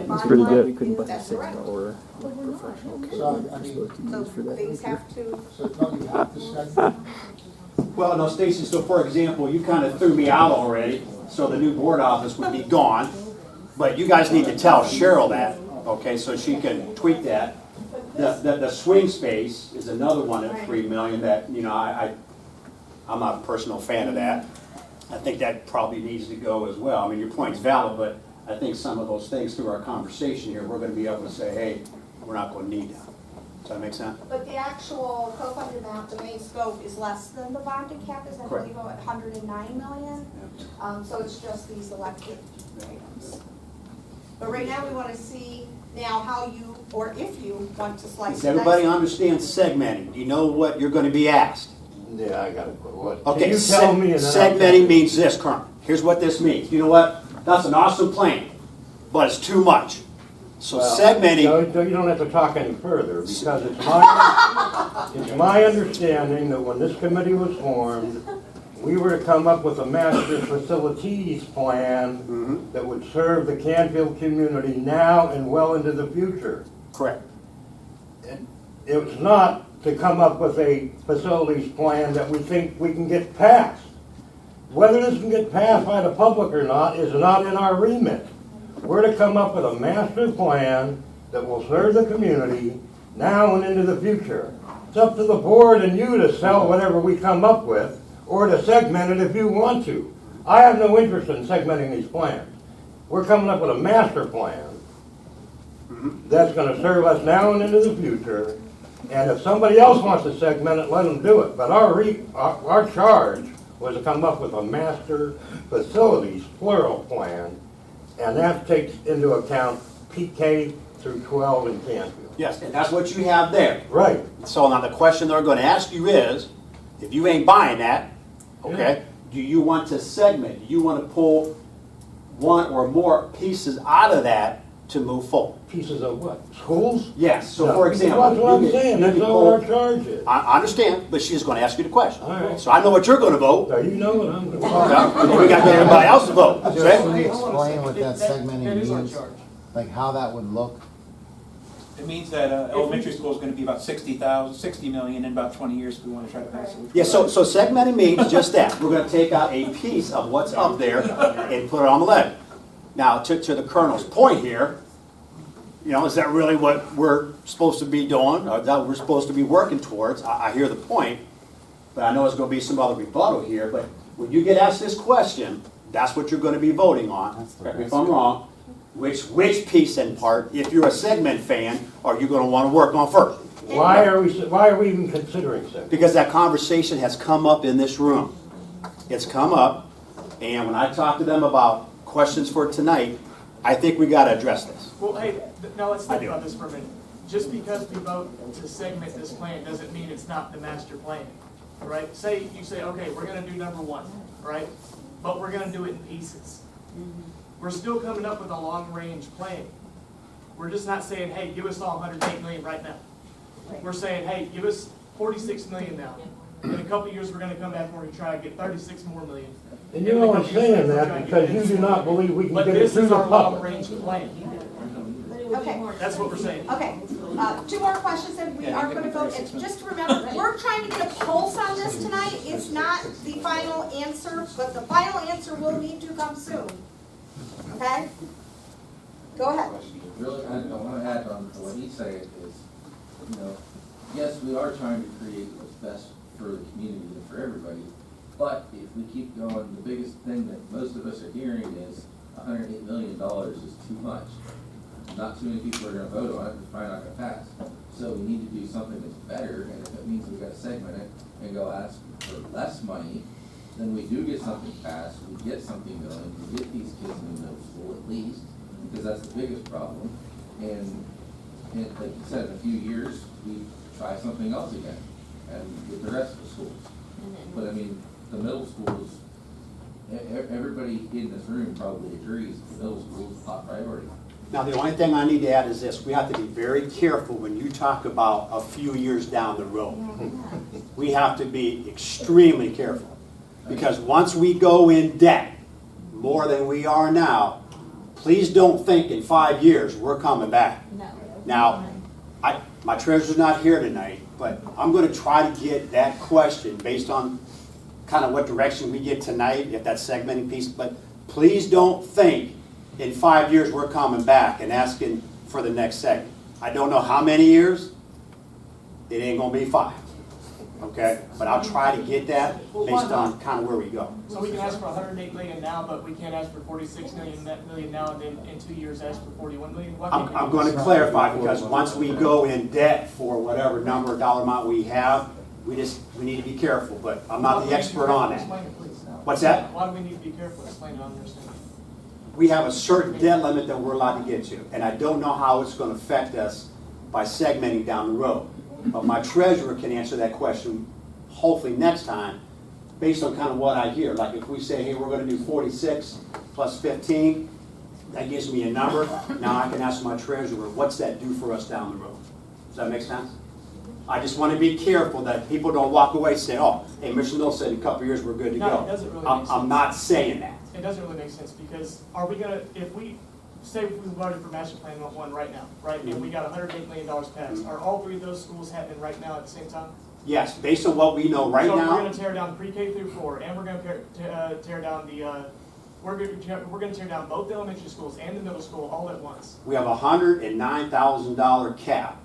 That's pretty good. We couldn't put that's correct. Or professional. So, I mean, So things have to, so don't you have to segment? Well, no, Stacy, so for example, you kind of threw me out already, so the new board office would be gone. But you guys need to tell Cheryl that, okay, so she can tweak that. The swing space is another one at 3 million that, you know, I'm not a personal fan of that. I think that probably needs to go as well. I mean, your point's valid, but I think some of those things through our conversation here, we're gonna be able to say, hey, we're not gonna need that. Does that make sense? but the actual co-funded amount, the main scope is less than the bonded cap, is I Correct. believe at 109 million. So it's just these elected items. But right now, we want to see now how you, or if you want to slice. Does everybody and dice. understand segmenting? Do you know what you're gonna be asked? Yeah, I got it. What? Okay, Can you tell me and then I'll tell segmenting you. means this, Colonel. Here's what this means. You know what? That's an awesome plan, but it's too much. So Well, segmenting, You don't have to talk any further, because it's my understanding that when this committee was formed, we were to come up with a master facilities plan that would serve the Canfield community now and well into the future. correct. It was not to come up with a facilities plan that we think we can get passed. Whether this can get passed by the public or not is not in our remit. We're to come up with a master plan that will serve the community now and into the future. It's up to the board and you to sell whatever we come up with, or to segment it if you want to. I have no interest in segmenting these plans. We're coming up with a master plan that's gonna serve us now and into the future. And if somebody else wants to segment it, let them do it. But our charge was to come up with a master facilities, plural plan, and that takes into account PK through 12 in Canfield. Yes, and that's what you have there. Right. So now the question they're gonna ask you is, if you ain't buying that, okay, do you want to segment? Do you want to pull one or more pieces out of that to move forward? Pieces of what? Schools? Yes, so No. for example. That's what I'm you can- saying, you that's can not pull- what our charge is. I understand, but she's gonna ask you the question. All right. So I know what you're gonna vote. So you know what I'm gonna Yeah, we got everybody else to vote. Can Okay? you explain what that segmenting That is our means? charge. Like how that would look? It means that elementary school is gonna be about 60 million in about 20 years if we wanna try to pass it. which Yeah, we so like. segmenting means just that. We're gonna take out a piece of what's up there and put it on the levy. Now, to the Colonel's point here, you know, is that really what we're supposed to be doing, or that we're supposed to be working towards? I hear the point, but I know there's gonna be some other rebuttal here, but when you get asked this question, that's what you're gonna be voting on. Correct me if I'm wrong. which piece and part, if you're a segment fan, are you gonna wanna work on first? Why are we even considering segment? Because that conversation has come up in this room. It's come up, and when I talk to them about questions for tonight, I think we gotta address this. Well, hey, now let's I think do. about this for a minute. Just because we vote to segment this plan doesn't mean it's not the master plan, right? Say, you say, okay, we're gonna do number one, right? But we're gonna do it in pieces. We're still coming up with a long-range plan. We're just not saying, hey, give us all 108 million right now. We're saying, hey, give us 46 million now. In a couple of years, we're gonna come back and we're gonna try to get 36 more million. And you're only saying that because you do not believe we can But get it this through is the our public. long-range plan. Okay. That's what we're saying. Okay, two more questions and we are gonna vote. And just remember, we're trying to get a pulse on this tonight. It's not the final answer, but the final answer will need to come soon. Okay? Go ahead. Really, I want to add on to what he's saying is, yes, we are trying to create what's best for the community and for everybody, but if we keep going, the biggest thing that most of us are hearing is $108 million is too much. Not too many people are going to vote on it, it's probably not going to pass. So we need to do something that's better, and if it means we got to segment it and go ask for less money, then we do get something passed, we get something going, we get these kids in the middle school at least, because that's the biggest problem. And like you said, in a few years, we try something else again, and with the rest of the schools. But I mean, the middle schools, everybody in this room probably agrees the middle school is top priority. Now, the only thing I need to add is this, we have to be very careful when you talk about a few years down the road. We have to be extremely careful, because once we go in debt, more than we are now, please don't think in 5 years we're coming back. Now, my treasurer's not here tonight, but I'm gonna try to get that question based on kind of what direction we get tonight, if that segmenting piece, but please don't think in 5 years we're coming back and asking for the next segment. I don't know how many years, it ain't gonna be 5, okay? But I'll try to get that based on kind of where we go. So we can ask for 108 million now, but we can't ask for 46 million now, and then in 2 years ask for 41 million? Why can't we I'm do going to this? clarify, because once we go in debt for whatever number, dollar amount we have, we need to be careful, but I'm not the expert on that. Explain it, please. What's that? Why do we need to be careful? Explain it, I don't understand. We have a certain debt limit that we're allowed to get to, and I don't know how it's going to affect us by segmenting down the road. But my treasurer can answer that question, hopefully next time, based on kind of what I hear. Like if we say, hey, we're going to do 46 plus 15, that gives me a number. Now I can ask my treasurer, what's that do for us down the road? Does that make sense? I just want to be careful that people don't walk away saying, oh, hey, Mr. Mill said in a couple of years we're good to No, go. it doesn't really make sense. I'm not saying that. It doesn't really make sense, because are we gonna, if we, say we voted for master plan one right now, right, and we got $108 million passed, are all 3 of those schools happening right now at the same time? Yes, based on what we know right So we're now, gonna tear down pre-K through 4, and we're gonna tear down the, we're gonna tear down both the elementary schools and the middle school all at once. we have a $109,000 cap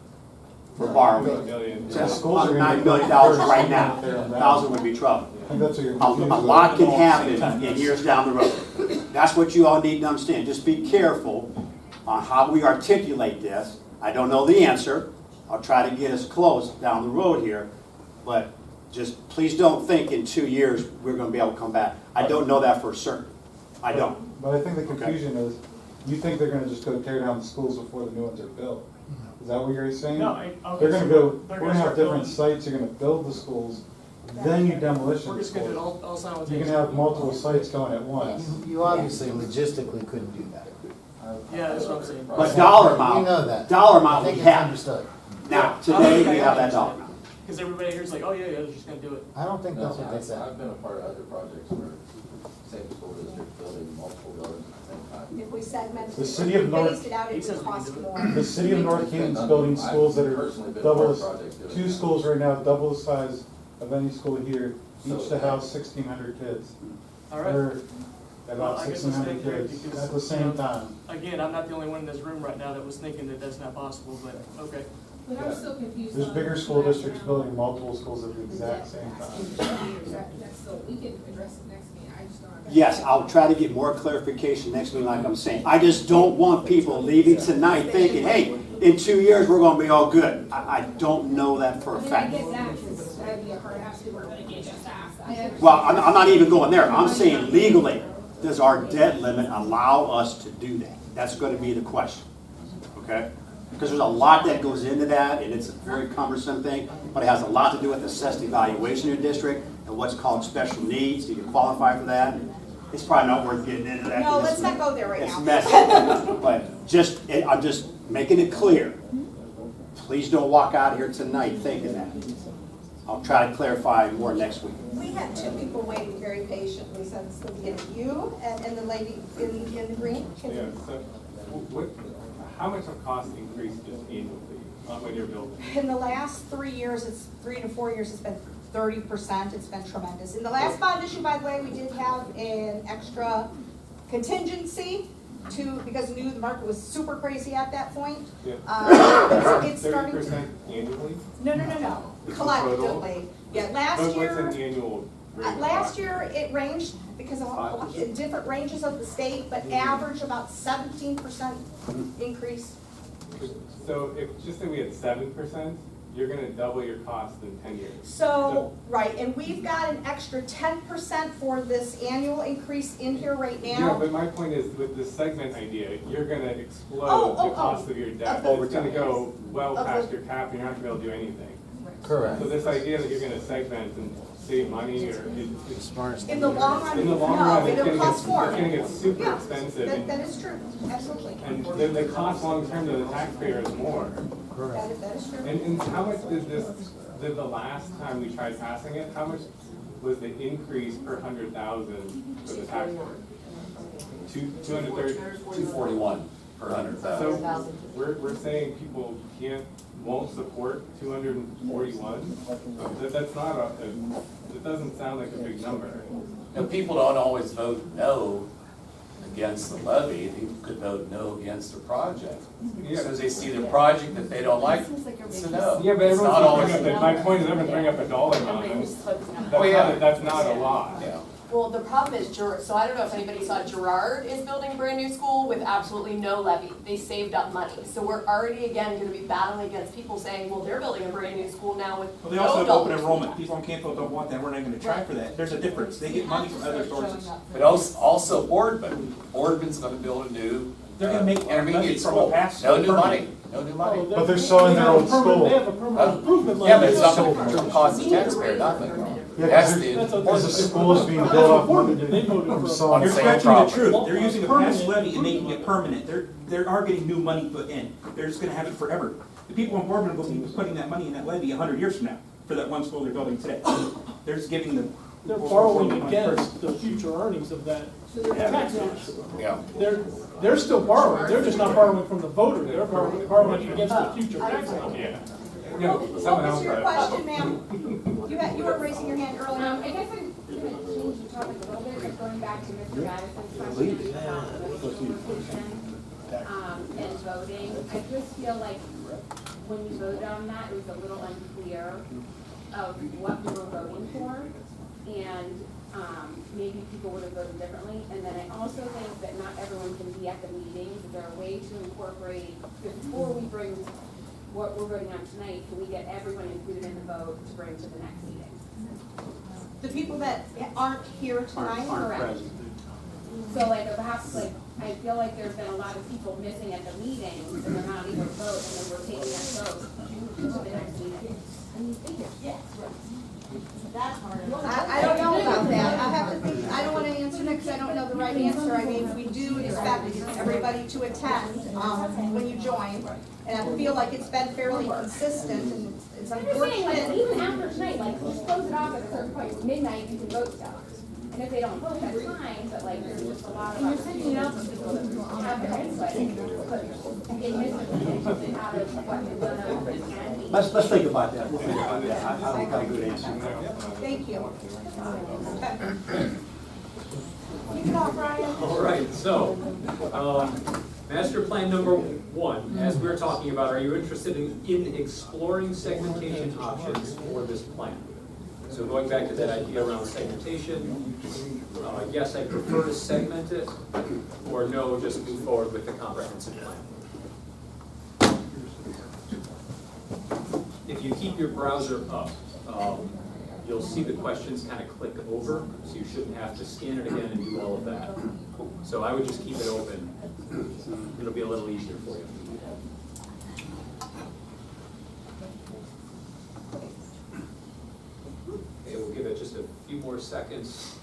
for borrowing. That's $109 million right now. 1,000 would be trouble. A lot can happen in years down the road. That's what you all need to understand. Just be careful on how we articulate this. I don't know the answer. I'll try to get us close down the road here, but just please don't think in 2 years we're going to be able to come back. I don't know that for certain. I don't. But I think the confusion is, you think they're gonna just go tear down the schools before the new ones are built? Is that what you're saying? No, okay, They're gonna so go, they're we're gonna gonna have start different building. sites, you're gonna build the schools, then you demolition We're the just gonna do it schools. all You simultaneously. can have multiple sites going at once. You obviously logistically couldn't do that. Yeah, that's what I'm saying. But dollar amount, We know that. dollar I amount think we it's have. understood. Now, today we have that dollar amount. Because everybody here's like, oh yeah, they're just gonna do it. I don't think that's what they said. I've been a part of other projects where same school district building multiple buildings at the same time. If we segmented, The city of North- phased it out, it would cost more. The city of North Canton's building schools that are double, two schools right now, double the size of any school here, each to house 1,600 kids. All right. Or Well, about I guess let's 1,600 stay clear kids because, at the you same know, time. Again, I'm not the only one in this room right now that was thinking that that's not possible, but, okay. But I'm still confused. There's on bigger school that districts round. building multiple schools at the exact same time. That's still, we can address it next meeting, I just don't understand. Yes, I'll try to get more clarification next week, like I'm saying. I just don't want people leaving tonight thinking, hey, in 2 years, we're gonna be all good. I don't know that for a I fact. mean, I get that, because that'd be a hard ask to work against staff. I understand. Well, I'm not even going there. I'm saying legally, does our debt limit allow us to do that? That's gonna be the question, okay? Because there's a lot that goes into that, and it's a very cumbersome thing, but it has a lot to do with assessed evaluation in your district and what's called special needs. Do you qualify for that? It's probably not worth getting into that. No, 'cause let's not go there right It's now. messy, but I'm just making it clear. Please don't walk out here tonight thinking that. I'll try to clarify more next week. We had two people waiting very patiently since the beginning, you and the lady in the green. Yeah, so how much of cost increase just annually when you're building? In the last 3 years, it's 3 to 4 years, it's been 30%, it's been tremendous. In the last bond issue, by the way, we did have an extra contingency because we knew the market was super crazy at that point. Yeah. It's starting to. 30% annually? No, collectively. Yeah, last What's year. an annual rate? Last year, it ranged, because of in different ranges of the state, but average about 17% increase. So if, just say we had 7%, you're gonna double your cost in 10 years. So, right, and we've got an extra 10% for this annual increase in here right Yeah, now. but my point is, with the segment idea, you're gonna explode Oh, the cost of your debt. Of the- It's gonna go well of the- past your cap, and you're not gonna be able to do anything. Correct. So this idea that you're gonna segment and save money, or it's Smartest In the long run, in the long no, run, it's it'll gonna cost get, more. it's gonna get super Yeah, expensive. that is true, absolutely. And the cost long term to the taxpayer is more. That is true. And how much did the last time we tried passing it, how much was the increase per 100,000 for the taxpayer? 230? 241 per 100,000. So we're saying people won't support 241? That's not it doesn't sound like a big number. You know, people don't always vote no against the levy, they could vote no against the project. Because they see the project that they don't like, it's a no. Yeah, but It's everyone's not always. bring up, my point is everyone's bringing up a dollar amount, and Oh, yeah. that's not a lot. Yeah. Well, the problem is, so I don't know if anybody saw, Girard is building a brand new school with absolutely no levy. They saved up money. So we're already, again, gonna be battling against people saying, well, they're building a brand new school now with Well, they no also have open dollars. enrollment. People on Canfield don't want that. We're not gonna try for that. There's a difference. They get money from other sources. But also Boardman, Boardman's gonna build a new They're gonna make money intermediate from a school. past No school new money, permit. no new money. But they're selling their own school. They have a permanent improvement. Yeah, but it's not levy. gonna cost the taxpayer nothing. Yeah, That's because the there's a school is being built off money They voted for from a- selling. You're Same stretching the property. truth. They're using a past Permanent levy and making it permanent. They are getting new money put in. They're just gonna have it forever. The people in Boardman will be putting that money in that levy 100 years from now for that one school they're building today. They're just giving them. They're borrowing against the future earnings of that taxpayers. Yeah. They're still borrowing, they're just not borrowing from the voter, they're borrowing against the future. Yeah. What was your question, ma'am? You were raising your hand earlier. I guess I'm gonna change the topic a little bit, but going back to Mr. Madison's question about the solicitation, and voting. I just feel like when you voted on that, it was a little unclear of what we were voting for. And, maybe people would have voted differently. And then I also think that not everyone can be at the meetings. Is there a way to incorporate, before we bring what we're voting on tonight, can we get everyone included in the vote to bring to the next meeting? The people that aren't here tonight. Aren't present. So like perhaps like, I feel like there's been a lot of people missing at the meetings and they're not able to vote and then we're taking that vote to the next meeting. I don't know about that. I have to think, I don't want to answer that because I don't know the right answer. I mean, we do expect everybody to attend, when you join. And I feel like it's been fairly consistent and it's I'm just saying, like, unfortunate. even after tonight, like, just close it off at a certain point, midnight, you can vote still. And if they don't vote, that's fine, but like, there's just a lot of opportunity for people that have their input, but it misses out of what the donor can be. Let's think about that. We'll think about that. I don't got a good answer. Thank you. You can off, Brian. All right, so, Master plan number 1, as we were talking about, are you interested in exploring segmentation options for this plan? So going back to that idea around segmentation, yes, I prefer to segment it, or no, just move forward with the comprehensive plan. If you keep your browser up, you'll see the questions kind of click over, so you shouldn't have to scan it again and do all of that. So I would just keep it open. It'll be a little easier for you. Okay, we'll give it just a few more seconds.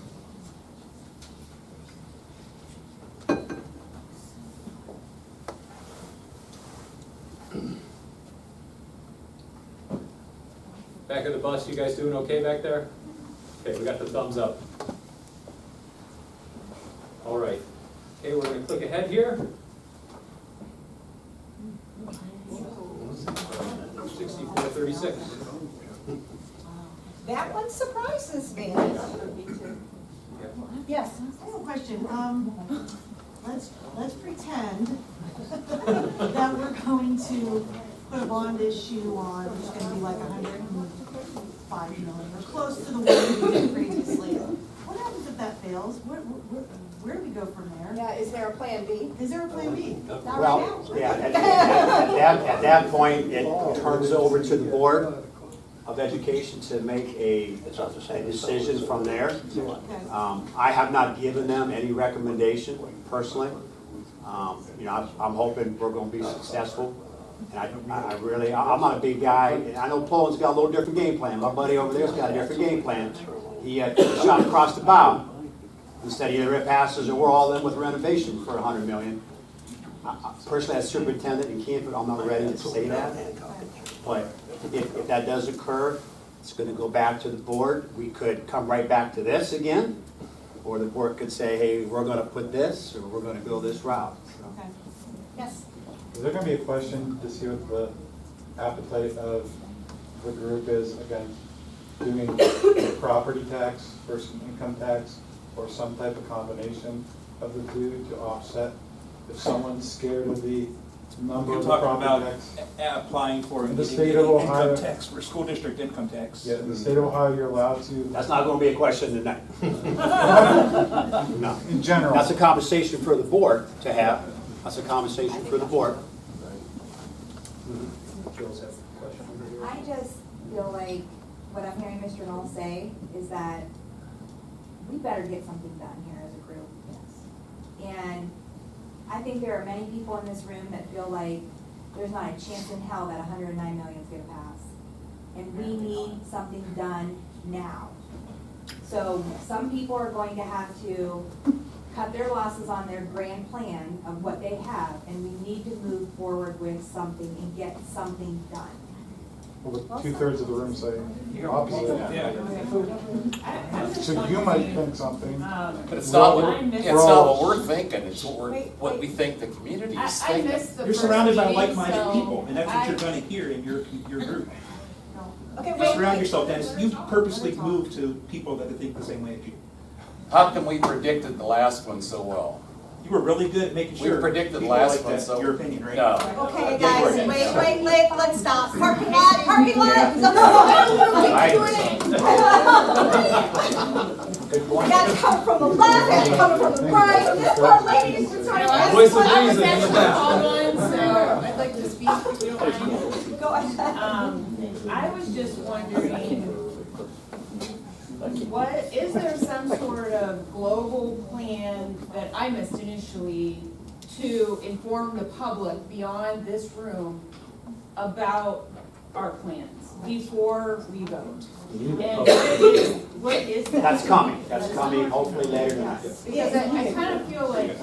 Back of the bus, you guys doing okay back there? Okay, we got the thumbs up. All right. Okay, we're going to click ahead here. 6436. That one surprises me. Yes, I have a question. Let's pretend that we're going to put a bond issue on, it's gonna be like 105 million, or close to the one we did previously. What happens if that fails? Where do we go from there? Yeah, is there a plan B? Is there a plan B? Not right Well, now. yeah, at that point, it turns over to the Board of Education to make a decision from there. I have not given them any recommendation personally. You know, I'm hoping we're gonna be successful. And I'm not a big guy, and I know Poland's got a little different game plan. My buddy over there's got a different game plan. He shot across the bow. Instead, either it passes or we're all in with renovation for $100 million. Personally, as superintendent in Canfield, I'm not ready to say that. But if that does occur, it's going to go back to the board. We could come right back to this again, or the board could say, hey, we're going to put this, or we're going to go this route. Okay. Yes. Is there gonna be a question to see what the appetite of the group is, again, doing property tax versus income tax, or some type of combination of the two to offset? If someone's scared of the number You're of the talking property about tax. applying for In the getting state of Ohio- income tax, for school district income tax. Yeah, in the state of Ohio, you're allowed to. That's not going to be a question tonight. No. In general. That's a conversation for the board to have. That's a conversation for the board. I just feel like what I'm hearing Mr. Knoll say is that we better get something done here as a group. And I think there are many people in this room that feel like there's not a chance in hell that 109 million is gonna pass. And we need something done now. So some people are going to have to cut their losses on their grand plan of what they have, and we need to move forward with something and get something done. Well, 2/3 of the room say opposite. Yeah. So you might think something. But it's not what, We're it's all- not what we're thinking, it's what we think the community is I thinking. missed the You're first surrounded by meeting, like-minded so people, and that's what I- you're gonna hear in your group. Okay, You wait, surround wait. yourself, Dennis, you purposely move to people that think the same way as you. How come we predicted the last one so well? You were really good at making We sure. predicted the people last like one, that, so. your opinion, right? No. Okay, Yeah, guys, we're- wait, let's stop. Parking lot. Good We point. gotta come from the left, and come from the right. This poor lady is just trying to. Voice of I was reason in the actually back. called one, so I'd like to speak if you don't mind. Go ahead. I was just wondering, is there some sort of global plan that I missed initially to inform the public beyond this room about our plans before we vote? And what is that? That's coming hopefully later tonight. Because I kind of feel like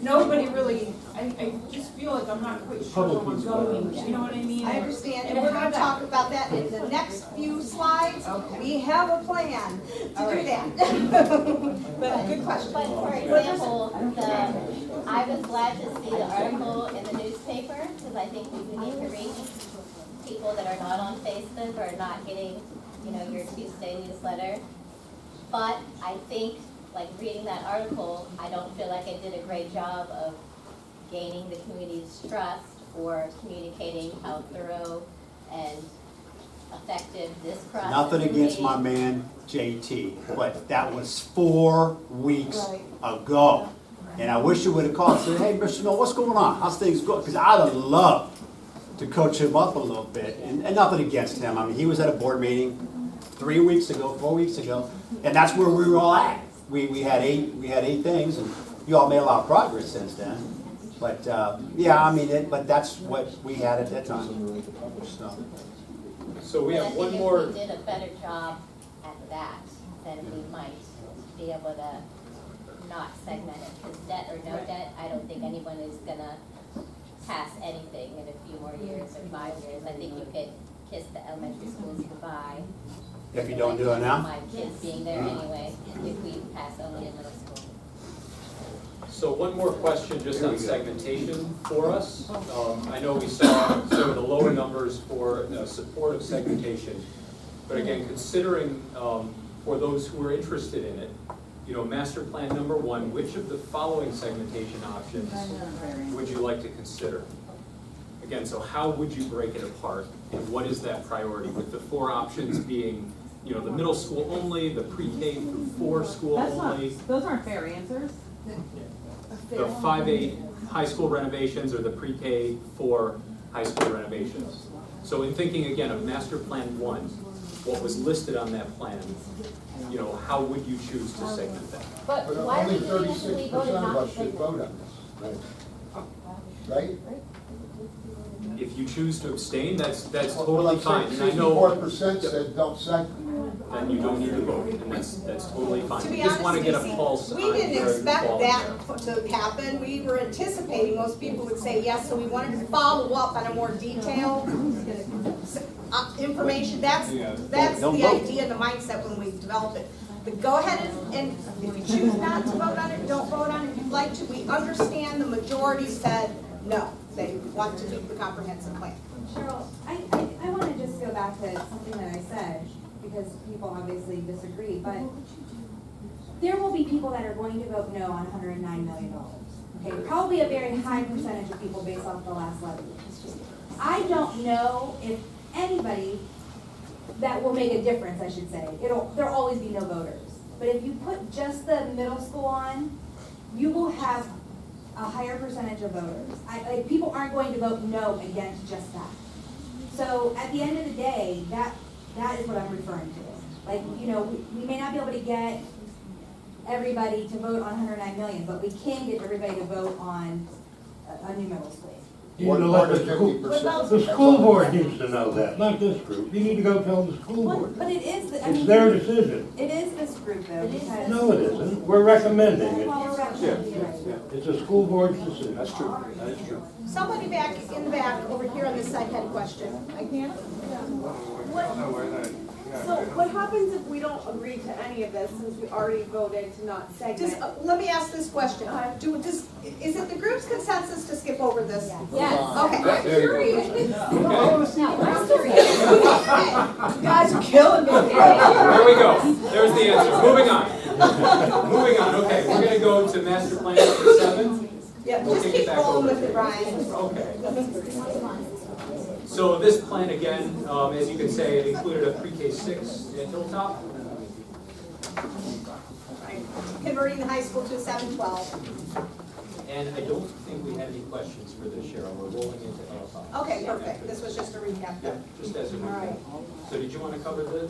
nobody really, I just feel like I'm not quite sure where we're going, you know what I mean? I understand, and we're gonna talk about that in the next few slides. Okay. We have a plan to do that. But good question. But for example, I was glad to see the article in the newspaper, because I think we need to reach people that are not on Facebook or not getting, your Tuesday newsletter. But I think, like reading that article, I don't feel like it did a great job of gaining the community's trust for communicating how thorough and effective this process Nothing will against be. my man JT, but that was 4 weeks ago. And I wish you would have called and said, hey, Mr. Snow, what's going on? How's things going? Because I'd have loved to coach him up a little bit. And nothing against him. I mean, he was at a board meeting 3 weeks ago, 4 weeks ago, and that's where we were all at. We had 8 things, and you all made a lot of progress since then. But, yeah, I mean, but that's what we had at that time. So we But have I one think more. if we did a better job at that, then we might be able to not segment it. Because debt or no debt, I don't think anyone is gonna pass anything in a few more years or 5 years. I think you could kiss the elementary schools goodbye. If you don't do it now? My kids being there anyway, if we pass only in middle school. So one more question just on segmentation for us. I know we saw sort of the lower numbers for support of segmentation. But again, considering for those who are interested in it, you know, master plan number 1, which of the following segmentation options would you like to consider? Again, so how would you break it apart, and what is that priority, with the 4 options being, you know, the middle school only, the pre-K through 4 school only, Those aren't fair answers. the 5-8 high school renovations, or the pre-K 4 high school renovations? So in thinking again of master plan 1, what was listed on that plan, you know, how would you choose to segment that? But But why are we only doing this if we 36% voted of not to us should segment? vote on this. Right? If you choose to abstain, that's Well, totally I'm fine, saying and I know 64% said don't segment. then you don't need to vote, and that's totally fine. To We be just want to honest, get a Stacy, pulse on we where didn't you expect fall in that there. to happen. We were anticipating most people would say yes, so we wanted to follow up on a more detailed information. That's Don't the vote. idea and the mindset when we developed it. But go ahead and if you choose not to vote on it, don't vote on it. If you'd like to, we understand the majority said no. They want to keep the comprehensive plan. Cheryl, I want to just go back to something that I said, because people obviously disagree, but there will be people that are going to vote no on $109 million. Okay, probably a very high percentage of people based off the last levy. I don't know if anybody that will make a difference, I should say. There'll always be no voters. But if you put just the middle school on, you will have a higher percentage of voters. People aren't going to vote no against just that. So at the end of the day, that is what I'm referring to. Like, you know, we may not be able to get everybody to vote on 109 million, but we can get everybody to vote on a new middle school. You need to let the school board needs to know that, not this group. You need to go tell the school board. But it is, It's their decision. It is this group though, because. No, it isn't. We're recommending it. Well, we're recommending it, right. It's a school board's decision. That's true, that is true. Somebody back in the back over here on this side had a question. I can't. So what happens if we don't agree to any of this, since we already voted to not segment? Let me ask this question. Is it the group's consensus to skip over this? Yes. Okay. I'm curious. I'm curious. You guys are killing me. There we go, there's the answer, moving on. Moving on, okay, we're gonna go to master plan number 7. Yeah, We'll just take it keep back rolling over with it, Brian. Okay. So this plan again, as you can say, it included a pre-K 6 at Hilltop. Converting the high school to a 7-12. And I don't think we had any questions for this, Cheryl, we're rolling into Hilltop. Okay, perfect. This was just a recap. Yeah, just as a recap. So did you want to cover the,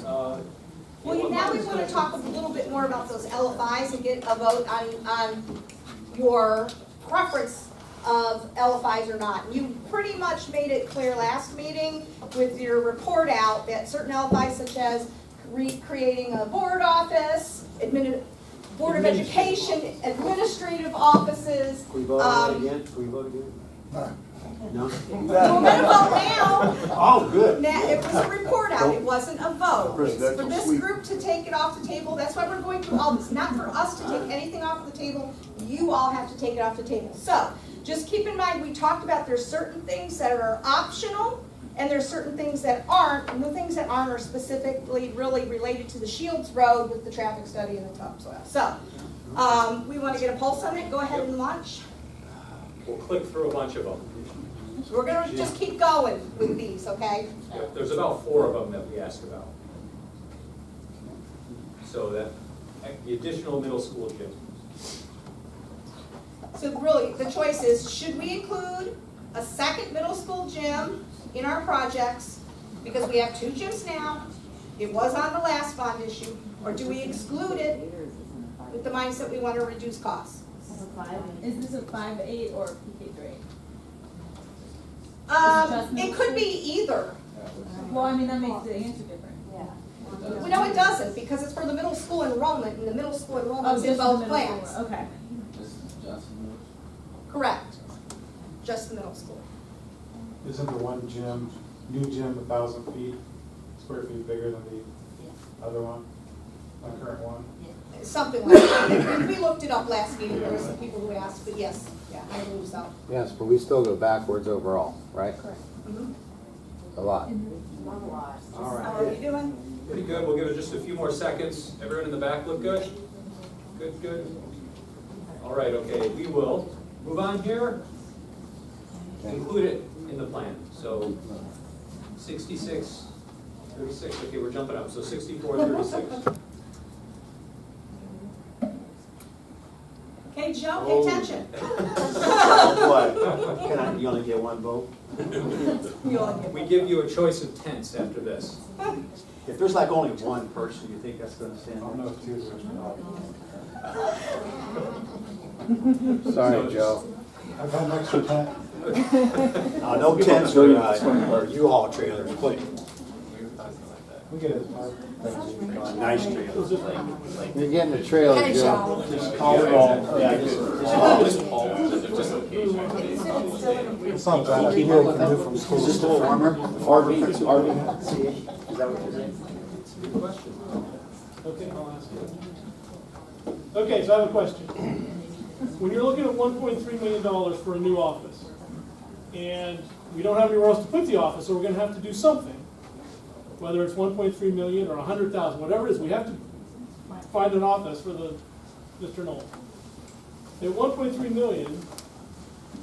Well, now we want to talk a little bit more about those LFIs and get a vote on your preference of LFIs or not. You pretty much made it clear last meeting with your report out that certain LFIs such as creating a board office, Board of Education, administrative offices. Can we vote on that again? Can we vote again? No? We're gonna vote now. Oh, good. Now, it was a report out, it wasn't a vote. It's for Presidential this suite. group to take it off the table, that's why we're going through all this, not for us to take anything off the table, you all have to take it off the table. So, just keep in mind, we talked about there's certain things that are optional, and there's certain things that aren't, and the things that aren't are specifically really related to the Shields Road with the traffic study and the topsoil. So, we wanna get a pulse on it, go ahead and launch. we'll click through a bunch of them. So we're gonna just keep going with these, okay? Yeah, there's about 4 of them that we asked about. So that, the additional middle school gym. So really, the choice is, should we include a second middle school gym in our projects? Because we have 2 gyms now, it was on the last bond issue, or do we exclude it with the mindset we want to reduce costs? Is this a 5-8 or PK3? It could be either. Well, I mean, that makes the answer different. Well, no, it doesn't, because it's for the middle school enrollment, and the middle school enrollment is in just the both middle plans. school, okay. Correct. Just the middle school. Isn't the one gym, new gym, 1,000 square feet bigger than the other one, the current one? Something like that. We looked it up last meeting, there were some people who asked, but yes, yeah, I believe so. Yes, but we still go backwards overall, right? Correct. A lot. How are we doing? Pretty good, we'll give it just a few more seconds. Everyone in the back look good? Good, good. All right, okay, we will move on here. Include it in the plan, so 66, 36, okay, we're jumping up, so 64, 36. Okay, Joe, pay attention. What? You only get one vote? We give you a choice of tents after this. If there's like only one person, you think that's gonna stand? I don't know if 2 is Sorry, Joe. I've had an extra tent. No tents or U-Haul trailers, please. We get it. Nice trailers. You're getting a trailer, Hey, Joe. Just call it all. Yeah, just call it. It's not bad. I can hear it coming from school. Is this the former? RV. Is that what you're saying? Good question. Okay, I'll ask you. Okay, so I have a question. When you're looking at $1.3 million for a new office, and we don't have anywhere else to put the office, so we're gonna have to do something, whether it's 1.3 million or 100,000, whatever it is, we have to find an office for the Mr. Knoll. At 1.3 million,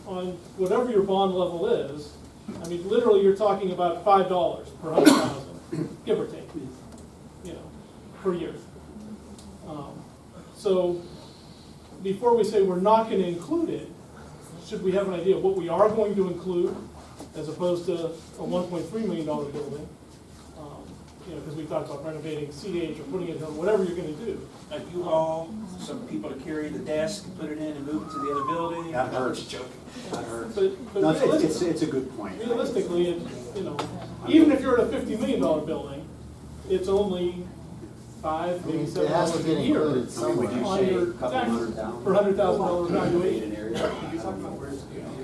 on whatever your bond level is, I mean, literally, you're talking about $5 per 100,000, give or take, you know, per year. So, before we say we're not going to include it, should we have an idea of what we are going to include, as opposed to a $1.3 million building? You know, because we talked about renovating CH or putting it in, whatever you're going to do. A U-Haul, some people to carry the desk and put it in and move it to the other building. That hurts. Just joking. That hurts. But No, realistically, it's a good point. realistically, you know, even if you're at a $50 million building, it's only $5, maybe It has to $7 get a year included somewhere. on your taxes for $100,000 valuation.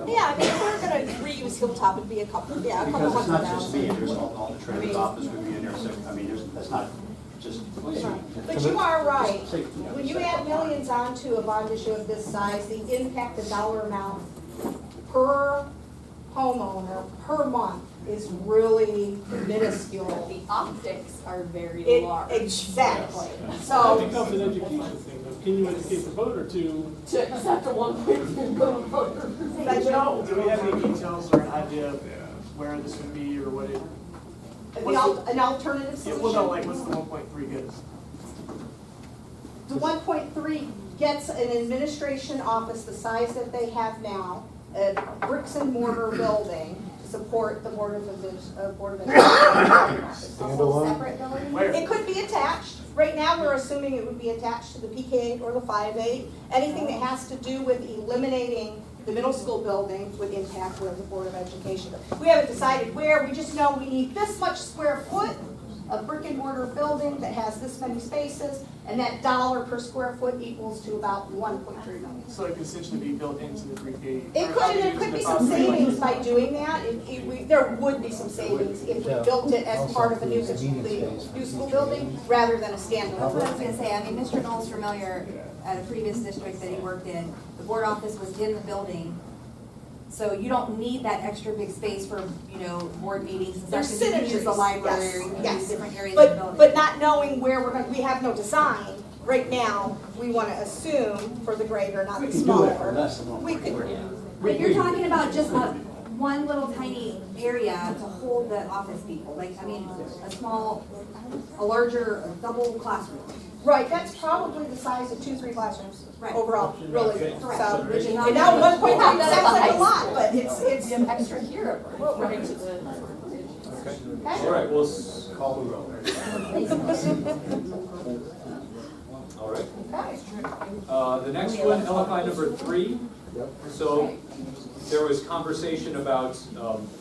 Yeah, I mean, if we're gonna reuse Hilltop, it'd be a couple Because it's hundred not just me, thousand. there's all the treasurer's office would be in there, so, I mean, that's not just. But you are right. When you add millions onto a bond issue of this size, the impact, the dollar amount per homeowner, per month, is really minuscule. The optics are very It- large. Exactly. That So, becomes an education thing, though. Can you educate the voter to, To accept a 1.3 million voter. but Do we have any details or an idea of where this would be or what it? an alternative Yeah, well, no, solution, like what's the 1.3 get us? the 1.3 gets an administration office the size that they have now, a bricks and mortar building to support the Board of Education. Separate building? It could be attached. Right now, we're assuming it would be attached to the PK-8 or the 5-8. Anything that has to do with eliminating the middle school building would impact where the Board of Education. We haven't decided where, we just know we need this much square foot of brick and mortar building that has this many spaces, and that dollar per square foot equals to about 1.3 million. So it could essentially be built into the pre-K. It could, and there could be some savings by doing that. There would be some savings if we built it as part of a new school building rather than a standalone. That's what I was gonna say, I mean, Mr. Knoll's familiar, at a previous district that he worked in, the board office was in the building. So you don't need that extra big space for, you know, board meetings and stuff. There's 'cause you can use the synergies, library, yes, you can yes. use different areas of the building. But not knowing where we're going, we have no design. Right now, we want to assume for the greater, not We the can do smaller. it for less than We could, But you're talking about just one little tiny area to hold the office people, like, I mean, a larger, double classroom. Right, that's probably the size of 2-3 classrooms Right. overall, really. Correct. So, Which is not- and now 1.3 Not sounds like a high lot, school. but it's Extra here, right to the. All right, we'll call the roll. All right. Okay. The next one, LFI number 3. So there was conversation about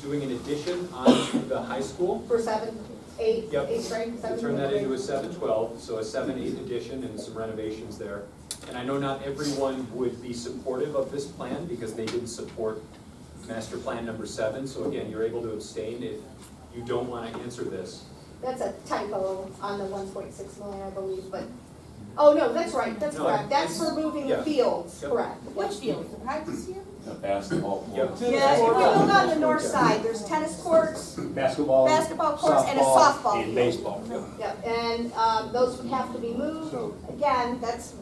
doing an addition on the high school. For 7, 8, Yep. 8th grade, 7th Turn that grade. into a 7-12, so a 7-8 addition and some renovations there. And I know not everyone would be supportive of this plan because they didn't support master plan number 7. So again, you're able to abstain if you don't want to answer this. That's a typo on the 1.6 million, I believe, but, oh, no, that's right, that's No, correct. That's it's- for moving yeah. the fields, Yep. correct. Which field, the practice field? The basketball court. Yep. Yeah, if you look on the north side, there's tennis courts, Basketball, basketball courts, and a softball, softball and field. baseball. Yep, and those would have to be moved. Again, that's,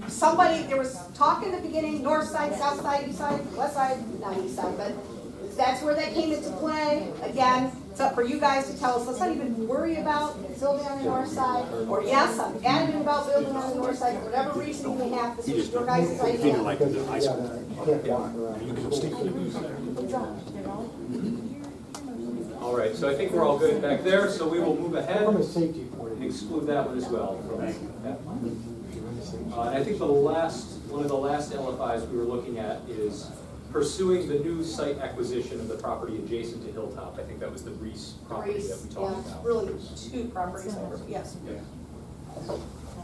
somebody, there was talk in the beginning, north side, south side, east side, west side, not east side, but that's where that came into play. Again, it's up for you guys to tell us, let's not even worry about building on the north side, or yes, I'm adamant about building on the north side, for whatever reason you may have, this is your guys' If you idea. don't like the high school, you can abstain. All right, so I think we're all good back there, so we will move ahead From a safety point of and view. exclude that one as well from that one. And I think one of the last LFIs we were looking at is pursuing the new site acquisition of the property adjacent to Hilltop. I think that was the Reese property that we Yeah, talked about. really two properties over, yes.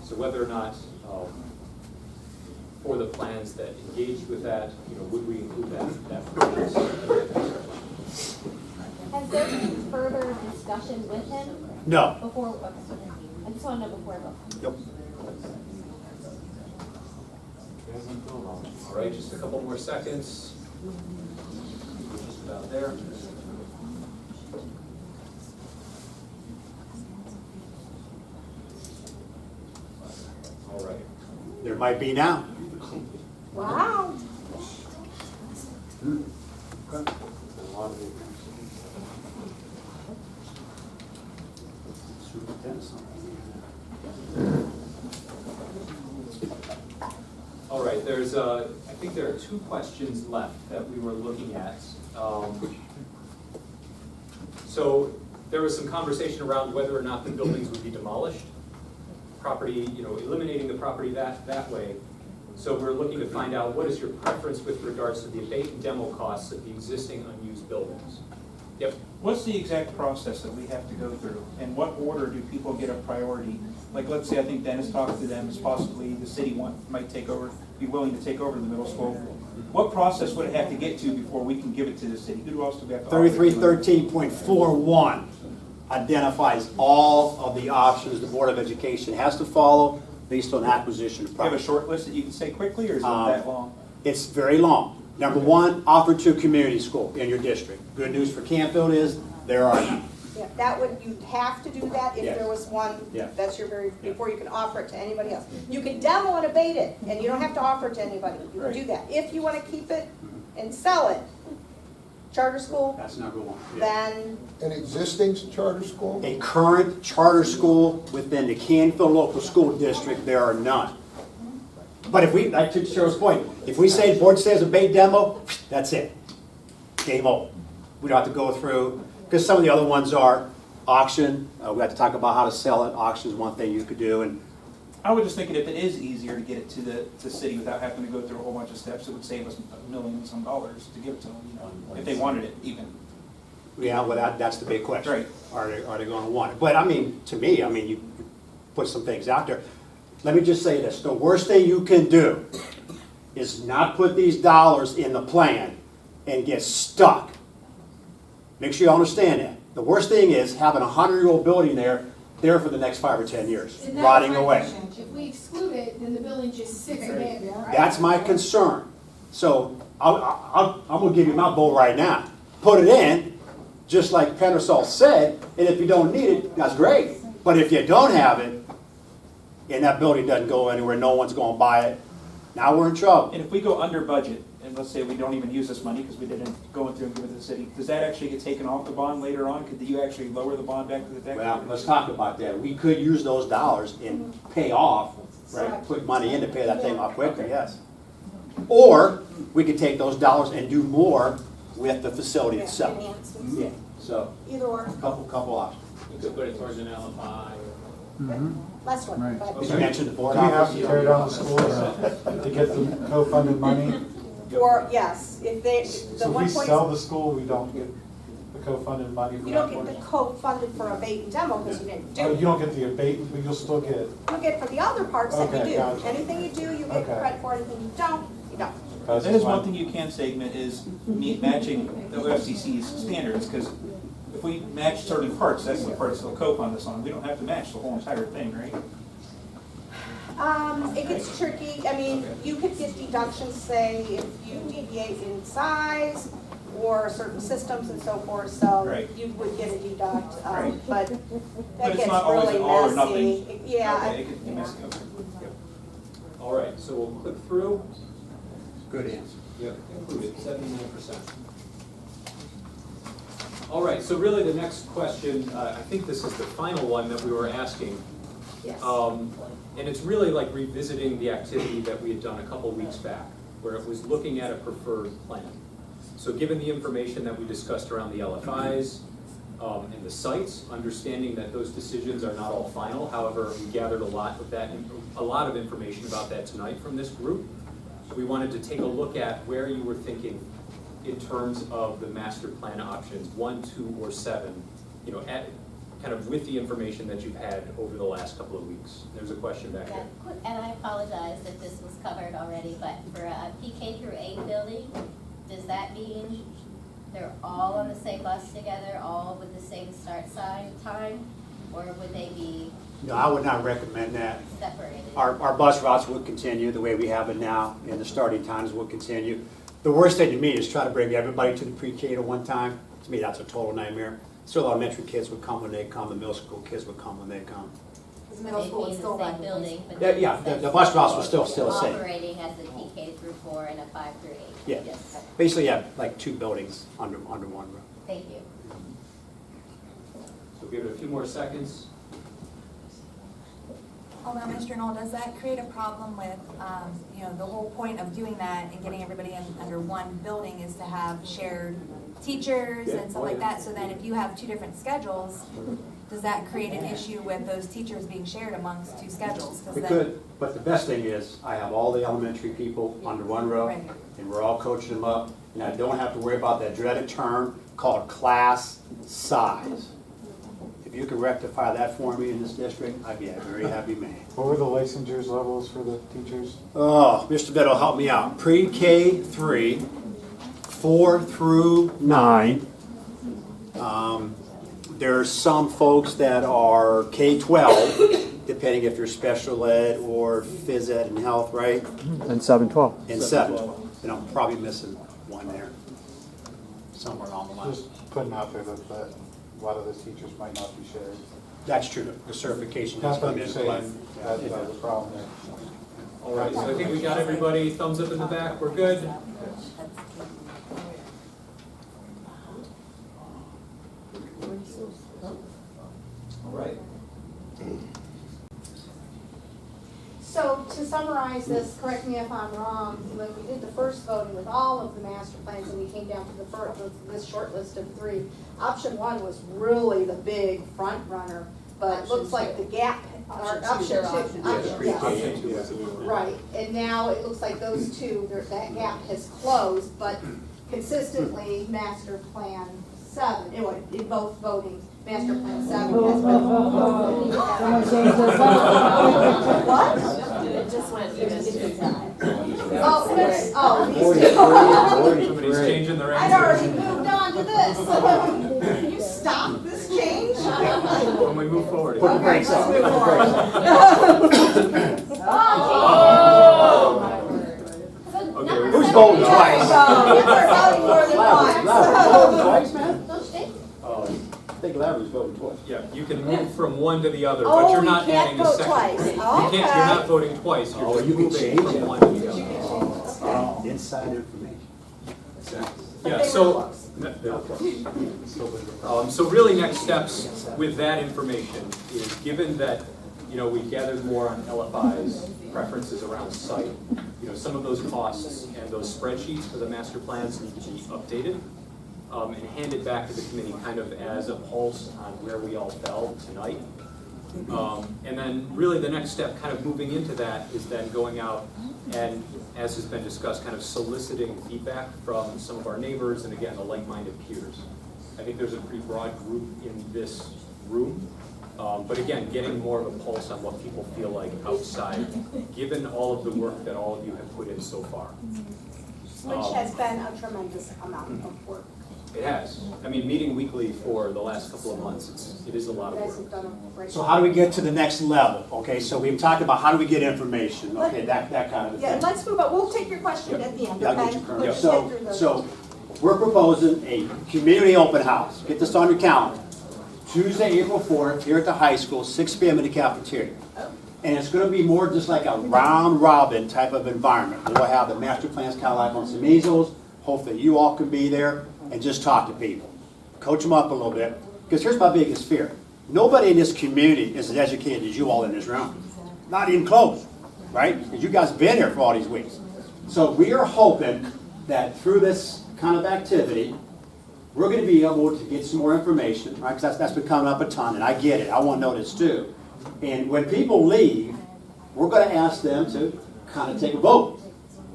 So whether or not, for the plans that engaged with that, would we include that purchase? Has there been further discussion with him No. before, okay, I just want to know before I vote. Yep. All right, just a couple more seconds. Just about there. All right. There might be now. Wow. All right, I think there are 2 questions left that we were looking at. So there was some conversation around whether or not the buildings would be demolished. Property, eliminating the property that way. So we're looking to find out what is your preference with regards to the abate and demo costs of the existing unused buildings? Yep. What's the exact process that we have to go through? And what order do people get a priority? Like, let's say I think Dennis talked to them as possibly the city might be willing to take over the middle school. What process would it have to get to before we can give it to the city? Who else do we have to offer it to? 3313.41 identifies all of the options the Board of Education has to follow based on acquisition of Do you have a property. short list that you can say quickly, or is it that long? It's very long. Number 1, offer to a community school in your district. Good news for Canfield is there are none. Yeah, that would, you'd have to do that if Yes. there was one, Yeah. that's your before you can offer it to anybody else. You can demo and abate it, and you don't have to offer it to anybody. You can do that. If you want to keep it and sell it, charter school, That's number 1. Yeah. then An existing charter school? A current charter school within the Canfield local school district, there are none. But if we, like to Cheryl's point, if we say, board says abate demo, that's it. Game over. We don't have to go through, because some of the other ones are auction. We have to talk about how to sell it. Auction is one thing you could do, and I was just thinking if it is easier to get it to the city without having to go through a whole bunch of steps, it would save us $1 million some dollars to give it to them, if they wanted it even. yeah, well, that's the big question. Right. Are they going to want it? But I mean, to me, you put some things out there. Let me just say this, the worst thing you can do is not put these dollars in the plan and get stuck. Make sure you understand that. The worst thing is having a 100-year-old building there for the next 5 or 10 years, And that was rotting my away. question. If we exclude it, then the building just sits abandoned, right? That's my concern. So I'm going to give you my vote right now. Put it in, just like Pendersol said, and if you don't need it, that's great. But if you don't have it, and that building doesn't go anywhere, no one's going to buy it, now we're in trouble. And if we go under budget and let's say we don't even use this money because we didn't go through and give it to the city, does that actually get taken off the bond later on? Could you actually lower the bond back to the debt? Well, let's talk about that. We could use those dollars and pay off, right, put money in to pay that thing off quicker, yes. Or we could take those dollars and do more with the facility itself. Enhancements. Yeah, so, Either or. couple options. You could put it towards an LFI. Last one. Right. but- Did you mention the board Do we have office? to tear down the school to get the co-funded money? Or, yes, if they, the So if one we point. sell the school, we don't get the co-funded money for You that don't get portion? the co-funded for abate and demo because you didn't do Oh, it. you don't get the abatement, but you'll still get it. You get for the other parts that you Okay, do. gotcha. Anything you do, you get Okay. credit for. Anything you don't, you don't. That's That is fine. one thing you can say, Mitt, is matching the OFCC's standards, because if we match certain parts, that's the parts they'll co-fund us on. We don't have to match the whole entire thing, right? It gets tricky. I mean, you could get deductions, say, if you deviate in size or certain systems and so forth, so Right. you would get a deduct. Right. But But that it's gets not always really an all or messy. nothing. Yeah. Okay, it could be messy, okay. All right, so we'll click through. Good answer. Yep, included, 79%. All right, so really the next question, I think this is the final one that we were asking. Yes. And it's really like revisiting the activity that we had done a couple weeks back, where it was looking at a preferred plan. So given the information that we discussed around the LFIs and the sites, understanding that those decisions are not all final, however, we gathered a lot of information about that tonight from this group. We wanted to take a look at where you were thinking in terms of the master plan options, 1, 2, or 7, you know, kind of with the information that you've had over the last couple of weeks. There's a question back Yeah, there. and I apologize if this was covered already, but for a PK through 8 building, does that mean they're all on the same bus together, all with the same start time? Or would they be No, I would not recommend that. separated? Our bus routes would continue the way we have it now, and the starting times will continue. The worst thing to me is try to bring everybody to the pre-K at one time. To me, that's a total nightmare. So elementary kids would come when they come, the middle school kids would come when they come. Because middle school is still They'd be in the run same building, but Yeah, yeah, the bus routes will still the same. operating as a PK through 4 and a 5 through 8. Yeah, Yes. basically, yeah, like 2 buildings under one roof. Thank you. So give it a few more seconds. Although, Mr. Knoll, does that create a problem with, you know, the whole point of doing that and getting everybody under one building is to have shared teachers and stuff like that? So then if you have 2 different schedules, does that create an issue with those teachers being shared amongst 2 schedules? 'Cause We then- could, but the best thing is, I have all the elementary people under one roof, Right. and we're all coaching them up, and I don't have to worry about that dreaded term called class size. If you could rectify that for me in this district, I'd be a very happy man. What were the licensures levels for the teachers? Oh, Mr. Biddle, help me out. Pre-K 3, 4 through 9. There's some folks that are K-12, depending if you're special ed or phys ed and health, right? And 7-12. And 7-12. And I'm probably missing one there, somewhere along the line. Just putting out there that a lot of the teachers might not be shared. That's true. The certification has That's what come you're into saying, play. that's the problem there. All right, so I think we got everybody, thumbs up in the back, we're good? All right. So to summarize this, correct me if I'm wrong, when we did the first voting with all of the master plans and we came down to this short list of 3, option 1 was really the big front runner, but it looks like the gap, or option 2. Yeah. Right, and now it looks like those 2, that gap has closed, but consistently, master plan 7, in both votings, master plan 7 has been. What? It just went, these Somebody's changing their I'd answer. already moved on to this. Can you stop this change? When we move forward. Put the brakes Let's on. move forward. Okay, Who's voting twice? You are voting more than once. Twice, man? I think Larry's voting twice. Yeah, you can move from one to the other, but Oh, you're you not can't adding a vote second. twice. You can't, you're not voting twice, you're Oh, just you can moving change from it. one to the other. Inside information. Yeah, they were so, close. so really next steps with that information is, given that, you know, we gathered more on LFI's preferences around site, you know, some of those costs and those spreadsheets for the master plans need to be updated and handed back to the committee kind of as a pulse on where we all fell tonight. And then really the next step, kind of moving into that, is then going out and, as has been discussed, kind of soliciting feedback from some of our neighbors and, again, the like-minded peers. I think there's a pretty broad group in this room, but again, getting more of a pulse on what people feel like outside, given all of the work that all of you have put in so far. Which has been a tremendous amount of work. It has. I mean, meeting weekly for the last couple of months, it is a lot You of guys work. have done a great job. So how do we get to the next level? Okay, so we've talked about how do we get information, okay, that kind of Yeah, thing. let's move on. We'll take your question at the end, Yeah, I'll get okay? you, Kurt. Let's get So, through those. so we're proposing a community open house. Get this on your calendar. Tuesday, April 4th, here at the high school, 6 p.m. in the cafeteria. And it's gonna be more just like a round robin type of environment. We'll have the master plans kind of like on some easels. Hopefully you all can be there and just talk to people. Coach them up a little bit. Because here's my biggest fear. Nobody in this community is as educated as you all in this room. Not even close, right? Because you guys have been here for all these weeks. So we are hoping that through this kind of activity, we're going to be able to get some more information, right? Because that's been coming up a ton, and I get it. I want to know this too. And when people leave, we're going to ask them to kind of take a vote.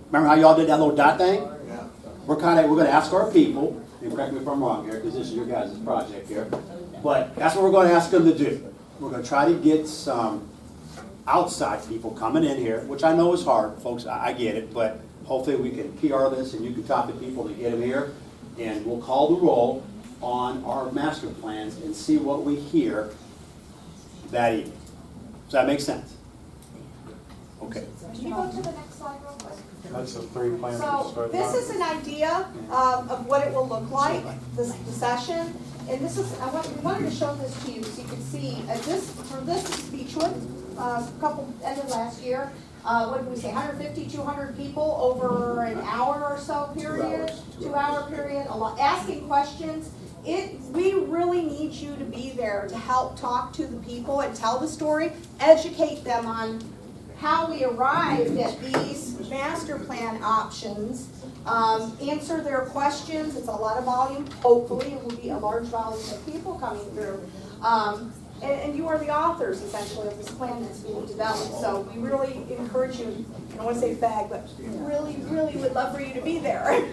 Remember how y'all did that little dot thing? Yeah. We're going to ask our people, and correct me if I'm wrong here, because this is your guys' project here, but that's what we're going to ask them to do. We're going to try to get some outside people coming in here, which I know is hard, folks. I get it, but hopefully we can PR this and you can talk to people to get them here. And we'll call the roll on our master plans and see what we hear that evening. Does that make sense? Okay. Can you go to the next slide real quick? That's the 3 plans to So start. this is an idea of what it will look like, the session. And this is, we wanted to show this to you so you can see, this is Beechwood, ended last year. What did we say, 150, 200 people over an hour or so period? 2-hour period, asking questions. We really need you to be there to help talk to the people and tell the story, educate them on how we arrived at these master plan options, answer their questions. It's a lot of volume. Hopefully it will be a large volume of people coming through. And you are the authors, essentially, of this plan that's being developed. So we really encourage you, I don't want to say beg, but really, really would love for you to be there.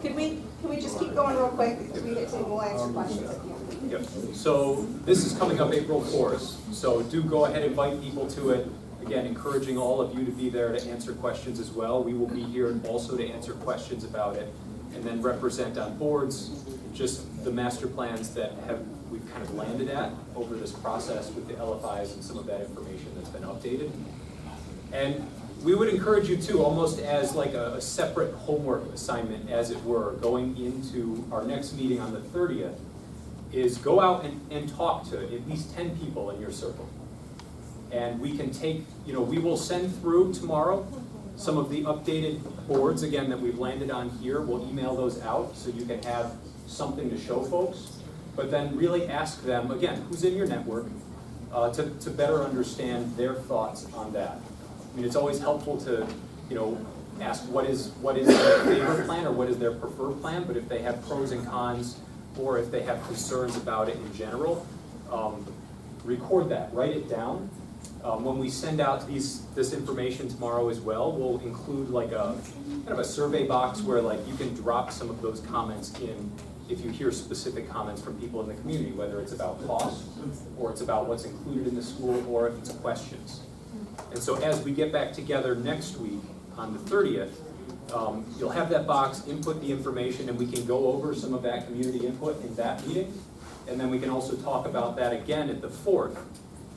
Can we just keep going real quick? We'll answer questions at the end. Yep. So this is coming up April 4th, so do go ahead and invite people to it. Again, encouraging all of you to be there to answer questions as well. We will be here also to answer questions about it and then represent on boards just the master plans that we've kind of landed at over this process with the LFIs and some of that information that's been updated. And we would encourage you too, almost as like a separate homework assignment, as it were, going into our next meeting on the 30th, is go out and talk to at least 10 people in your circle. And we can take, we will send through tomorrow some of the updated boards, again, that we've landed on here. We'll email those out so you can have something to show folks. But then really ask them, again, who's in your network, to better understand their thoughts on that. I mean, it's always helpful to, ask what is their favorite plan or what is their preferred plan, but if they have pros and cons or if they have concerns about it in general, record that, write it down. When we send out this information tomorrow as well, we'll include like a kind of a survey box where like you can drop some of those comments in if you hear specific comments from people in the community, whether it's about cost or it's about what's included in the school or if it's questions. And so as we get back together next week on the 30th, you'll have that box, input the information, and we can go over some of that community input in that meeting. And then we can also talk about that again at the 4th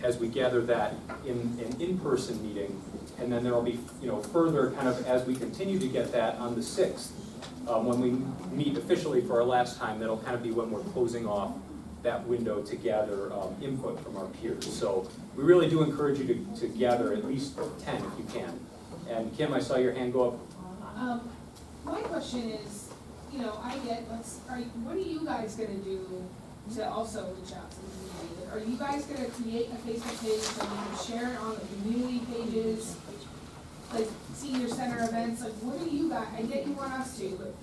as we gather that in an in-person meeting. And then there'll be, further kind of as we continue to get that on the 6th, when we meet officially for our last time, that'll kind of be when we're closing off that window to gather input from our peers. So we really do encourage you to gather at least 10 if you can. And Kim, I saw your hand go up. My question is, you know, I get, what are you guys gonna do to also reach out to the community? Are you guys gonna create a Facebook page so you can share it on the community pages? Like senior center events, like what are you guys, I get you want us to, but,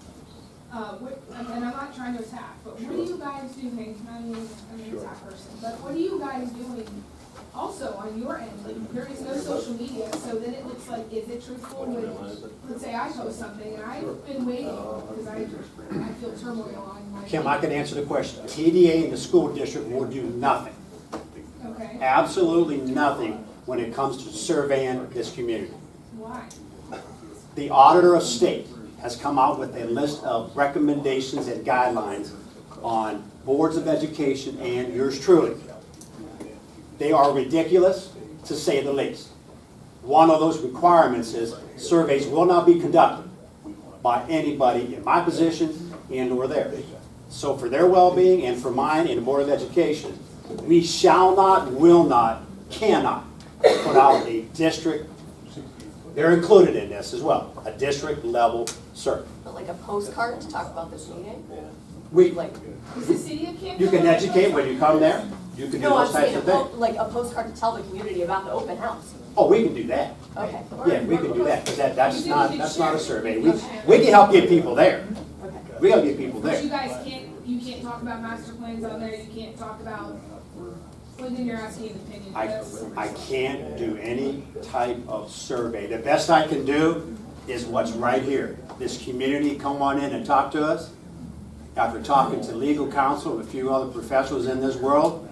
and I'm not trying to attack, but what are you guys doing, I'm an attack person, but what are you guys doing also on your end? Like, there is no social media, so then it looks like, is it truthful when, let's say I post something and I've been waiting, because I feel turmoil on my. Kim, I can answer the question. The TDA and the school district will do nothing, Okay, absolutely nothing when it comes to surveying this community. why? The Auditor of State has come out with a list of recommendations and guidelines on boards of education and yours truly. They are ridiculous, to say the least. One of those requirements is surveys will not be conducted by anybody in my position and or theirs. So for their well-being and for mine and the Board of Education, we shall not, will not, cannot put out a district, they're included in this as well, a district level survey. Like a postcard to talk about this meeting? We, Is the city of Camp? you can educate when you come there, you can do No, I'm those types saying of things. like a postcard to tell the community about the open house. Oh, we can do that. Okay. Yeah, we can do that, because that's not a survey. We can help get people there. We gotta get people But you there. guys you can't talk about master plans on there, you can't talk about, well, then you're asking an opinion. I can't do any type of survey. The best I can do is what's right here. This community come on in and talk to us. After talking to legal counsel and a few other professionals in this world,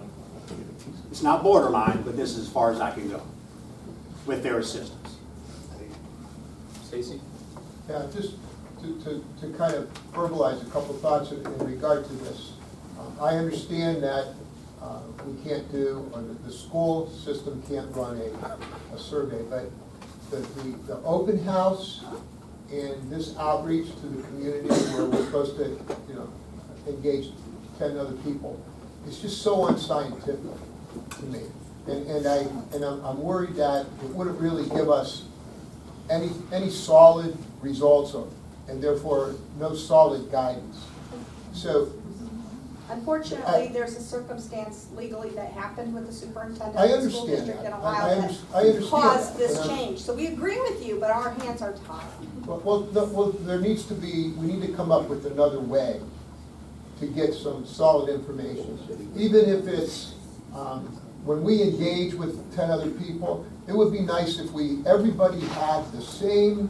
it's not borderline, but this is as far as I can go with their assistance. Stacy? Yeah, just to kind of verbalize a couple thoughts in regard to this. I understand that we can't do, or the school system can't run a survey, but the open house and this outreach to the community where we're supposed to, you know, engage 10 other people, it's just so unscientific to me. And I'm worried that it wouldn't really give us any solid results, and therefore no solid guidance. So Unfortunately, there's a circumstance legally that happened with the superintendent I of the school understand district in that. Ohio I understand that caused that. this And I'm- change. So we agree with you, but our hands are tied. Well, there needs to be, we need to come up with another way to get some solid information. Even if it's, when we engage with 10 other people, it would be nice if everybody had the same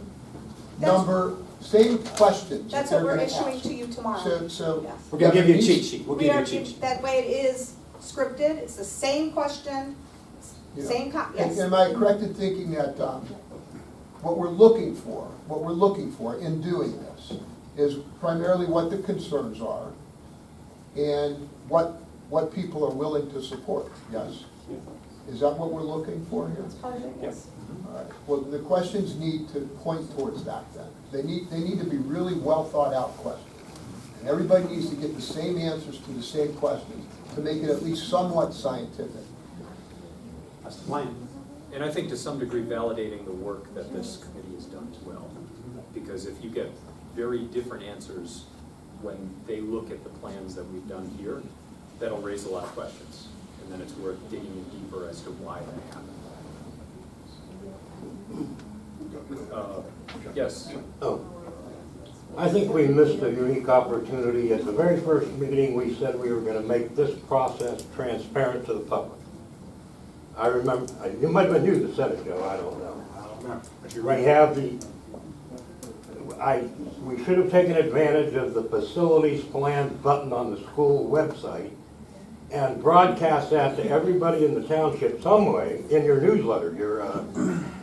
number, same questions. That's that what we're they're gonna issuing ask. to you tomorrow. So. Yes. We're gonna give you a cheat sheet. We'll We give you are, a cheat sheet. that way it is scripted, it's the same question, Yeah. same, yes. Am I correct in thinking that what we're looking for in doing this is primarily what the concerns are and what people are willing to support, yes? Is that what we're looking for here? Yes. All right. Well, the questions need to point towards that then. They need to be really well thought out questions. And everybody needs to get the same answers to the same questions to make it at least somewhat scientific. That's the plan. And I think to some degree validating the work that this committee has done as well. Because if you get very different answers when they look at the plans that we've done here, that'll raise a lot of questions. And then it's worth digging in deeper as to why that happened. Yes? Oh, I think we missed a unique opportunity. At the very first meeting, we said we were going to make this process transparent to the public. I remember, you might have been you that said it, Joe, I don't know. I don't remember, but you're We right. have we should have taken advantage of the facilities plan button on the school website and broadcast that to everybody in the township some way in your newsletter,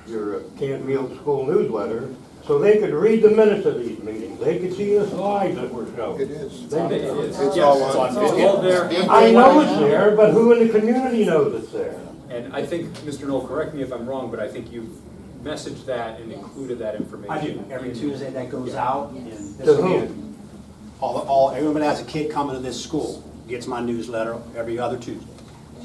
your Canfield School newsletter, so they could read the minutes of these meetings. They could see the slides that were shown. It is. They did. It's all on video. all there. I know it's there, but who in the community knows it's there? And I think, Mr. Knoll, correct me if I'm wrong, but I think you've messaged that and included that information. I do. Every Tuesday that goes out, and To this who? again, everyone that has a kid coming to this school gets my newsletter every other Tuesday.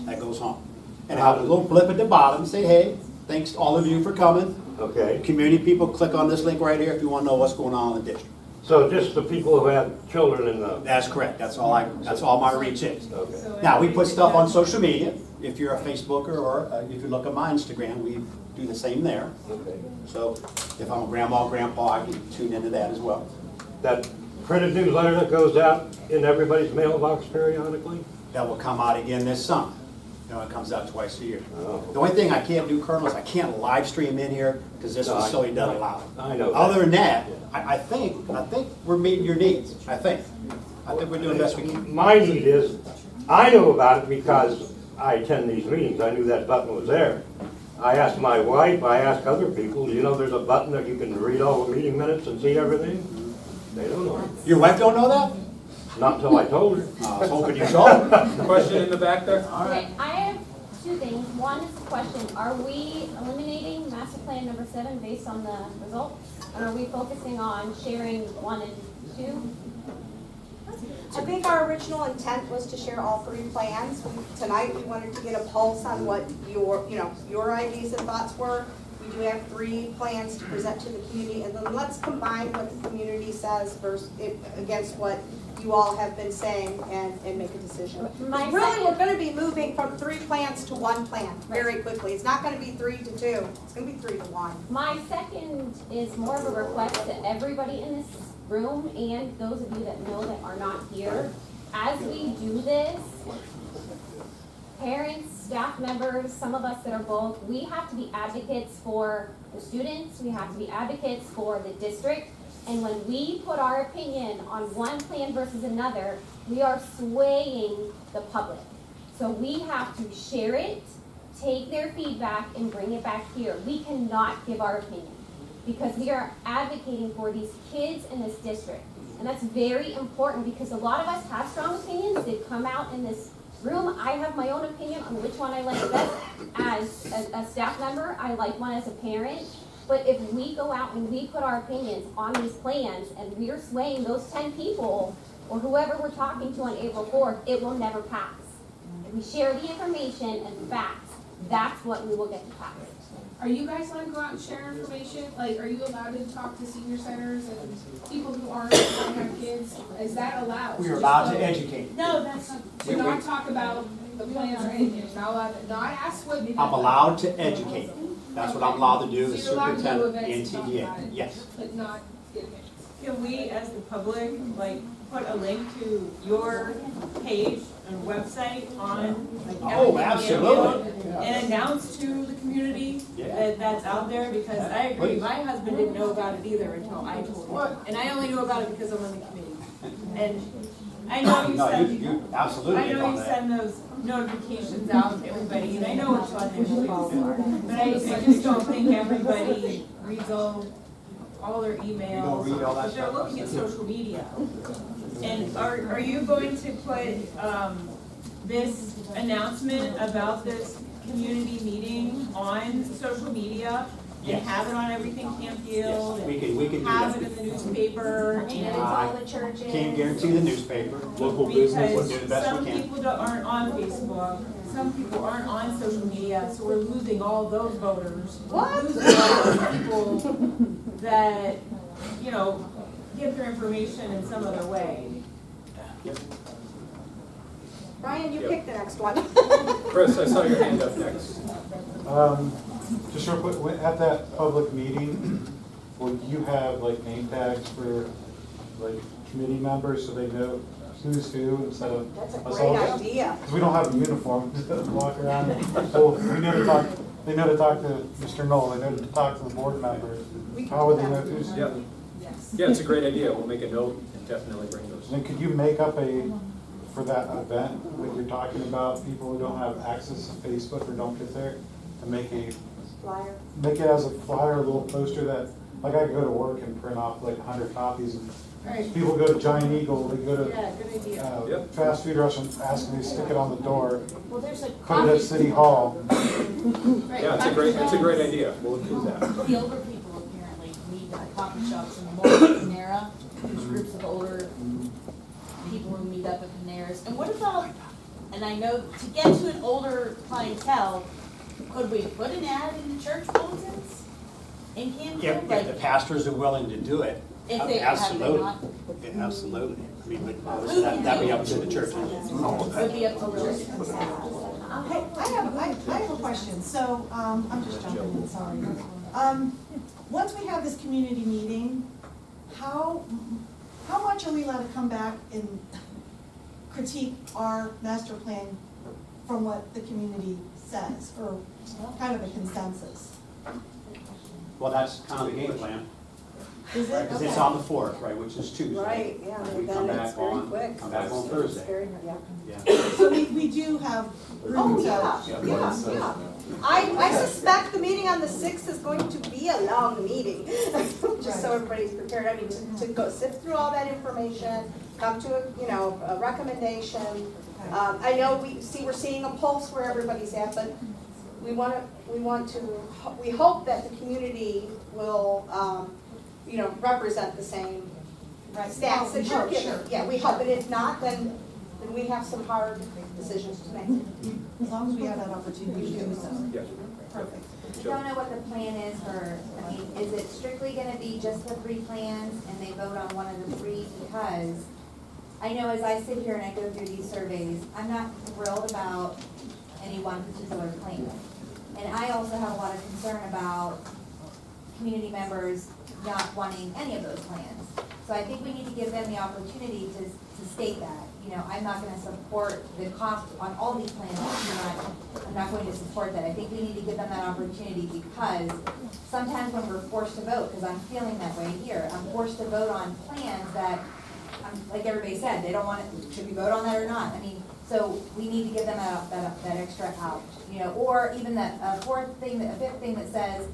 That goes home. And I have a little blip at the bottom, say, hey, thanks all of you for coming. Okay. Community people, click on this link right here if you want to know what's going on in the district. So just the people who have children in the. That's correct, that's all my reach is. Okay. Now, we put stuff on social media, if you're a Facebooker or if you look at my Instagram, we do the same there. Okay. So if I'm a grandma, grandpa, I can tune into that as well. That printed newsletter that goes out in everybody's mailbox periodically? That will come out again this summer. You know, it comes out twice a year. Oh. The only thing I can't do, Colonel, is I can't live stream in here because this No, facility doesn't allow it. I know that. Other than that, I think we're meeting your needs, I think we're doing the best we can. My need is, I know about it because I attend these meetings, I knew that button was there. I asked my wife, I asked other people, do you know there's a button that you can read all the meeting minutes and see everything? They don't know. Your wife don't know that? Not until I told her. I was hoping you told. Question in the back there? Okay, I have two things. One is the question, are we eliminating master plan number 7 based on the results? Or are we focusing on sharing 1 and 2? I think our original intent was to share all 3 plans. Tonight, we wanted to get a pulse on what your ideas and thoughts were. We do have 3 plans to present to the community, and then let's combine what the community says versus against what you all have been saying and make a decision. Really, we're gonna be moving from 3 plans to 1 plan very quickly. It's not gonna be 3 to 2, it's gonna be 3 to 1. My second is more of a request to everybody in this room and those of you that know that are not here. As we do this, parents, staff members, some of us that are both, we have to be advocates for the students, we have to be advocates for the district. And when we put our opinion on one plan versus another, we are swaying the public. So we have to share it, take their feedback, and bring it back here. We cannot give our opinion because we are advocating for these kids in this district. And that's very important because a lot of us have strong opinions. They've come out in this room. I have my own opinion on which one I like best as a staff member. I like one as a parent. But if we go out and we put our opinions on these plans and we're swaying those 10 people or whoever we're talking to on April 4th, it will never pass. If we share the information and facts, that's what we will get to pass. Are you guys allowed to go out and share information? Like, are you allowed to talk to senior centers and people who don't have kids? Is that allowed? We are allowed to educate. No, that's not, to not talk about the plans or anything. You're not allowed to, not ask what. I'm allowed to educate. That's what I'm allowed to do as So you're allowed to go superintendent and events and talk about TDA. it, Yes. but not get opinions. Can we, as the public, like, put a link to your page and website on, like, Oh, everything you absolutely. do and announce to the community that that's out there? Because I agree, Please. my husband didn't know about it either until I told him. And I only knew about it because I'm on the committee. And I know you No, send, you absolutely I hit know on you that. send those notifications out to everybody, and I know which one they will. But I just don't think everybody reads all their emails. read all that But they're stuff? looking at social media. And are you going to put, this announcement about this community meeting on social media? And Yes. have it on Everything Campfield? Yes, we can do Have that. it in the newspaper And it's and. all the churches. Can't guarantee the newspaper. Local business. We'll do the Because best some we can. people aren't on Facebook, some people aren't on social media, so we're losing all those voters. We're losing all those people that, get their information in some other way. Brian, you Yep. pick the next one. Chris, I saw your hand up next. Just real quick, at that public meeting, will you have like name tags for like committee members so they know who's who instead of That's a us great all? idea. Because we don't have a uniform, just to walk around. So we know to talk, they know to talk to Mr. Knoll, they know to talk to the board members. How would they know who's who? Yep. Yeah, it's a great idea. We'll make a note and definitely bring those. Then could you make up for that event, when you're talking about people who don't have access to Facebook or don't get there, to make Flyer. it as a flyer, a little poster that, like I could go to work and print off like 100 copies and Right. people go to Giant Eagle, they go Yeah, good idea. to Yep. fast food restaurants, ask them to stick it on the door, Well, there's a put it at City Hall. Yeah, it's a great idea. We'll include that. The older people apparently meet at coffee shops in the morning, Panera. There's groups of older people who meet up at Panera's. And what about, and I know to get to an older clientele, could we put an ad in the church bulletins in Canfield? If the pastors are willing to do it, If they have Absolutely. not, Yeah, absolutely. I mean, but obviously that'd be up to the church. it would be up to the church. Hey, I have a question, so, I'm just jumping in, sorry. Once we have this community meeting, how much are we allowed to come back and critique our master plan from what the community says, or kind of a consensus? Well, that's kind of the game plan. Is it? Because it's Okay. on the 4th, right, which is Tuesday. Right, yeah, We come back on, come back on Thursday. Yeah. So we do have room Oh, to. yeah. I suspect the meeting on the 6th is going to be a long meeting, just so everybody's prepared. I mean, to go sift through all that information, come to a recommendation. I know we're seeing a pulse where everybody's at, but we hope that the community will, represent the same stats that you're given. Yeah, we hope, but if not, then we have some hard decisions to make. As long as we have that opportunity to do so. Yes. Perfect. We don't know what the plan is for, I mean, is it strictly gonna be just the 3 plans and they vote on one of the 3? Because I know as I sit here and I go through these surveys, I'm not thrilled about any one particular plan. And I also have a lot of concern about community members not wanting any of those plans. So I think we need to give them the opportunity to state that. I'm not gonna support the cost on all these plans. I'm not going to support that. I think we need to give them that opportunity because sometimes when we're forced to vote, because I'm feeling that way here, I'm forced to vote on plans that, like everybody said, they don't want it, should we vote on that or not? I mean, so we need to give them that extra out, or even that a 5th thing that says,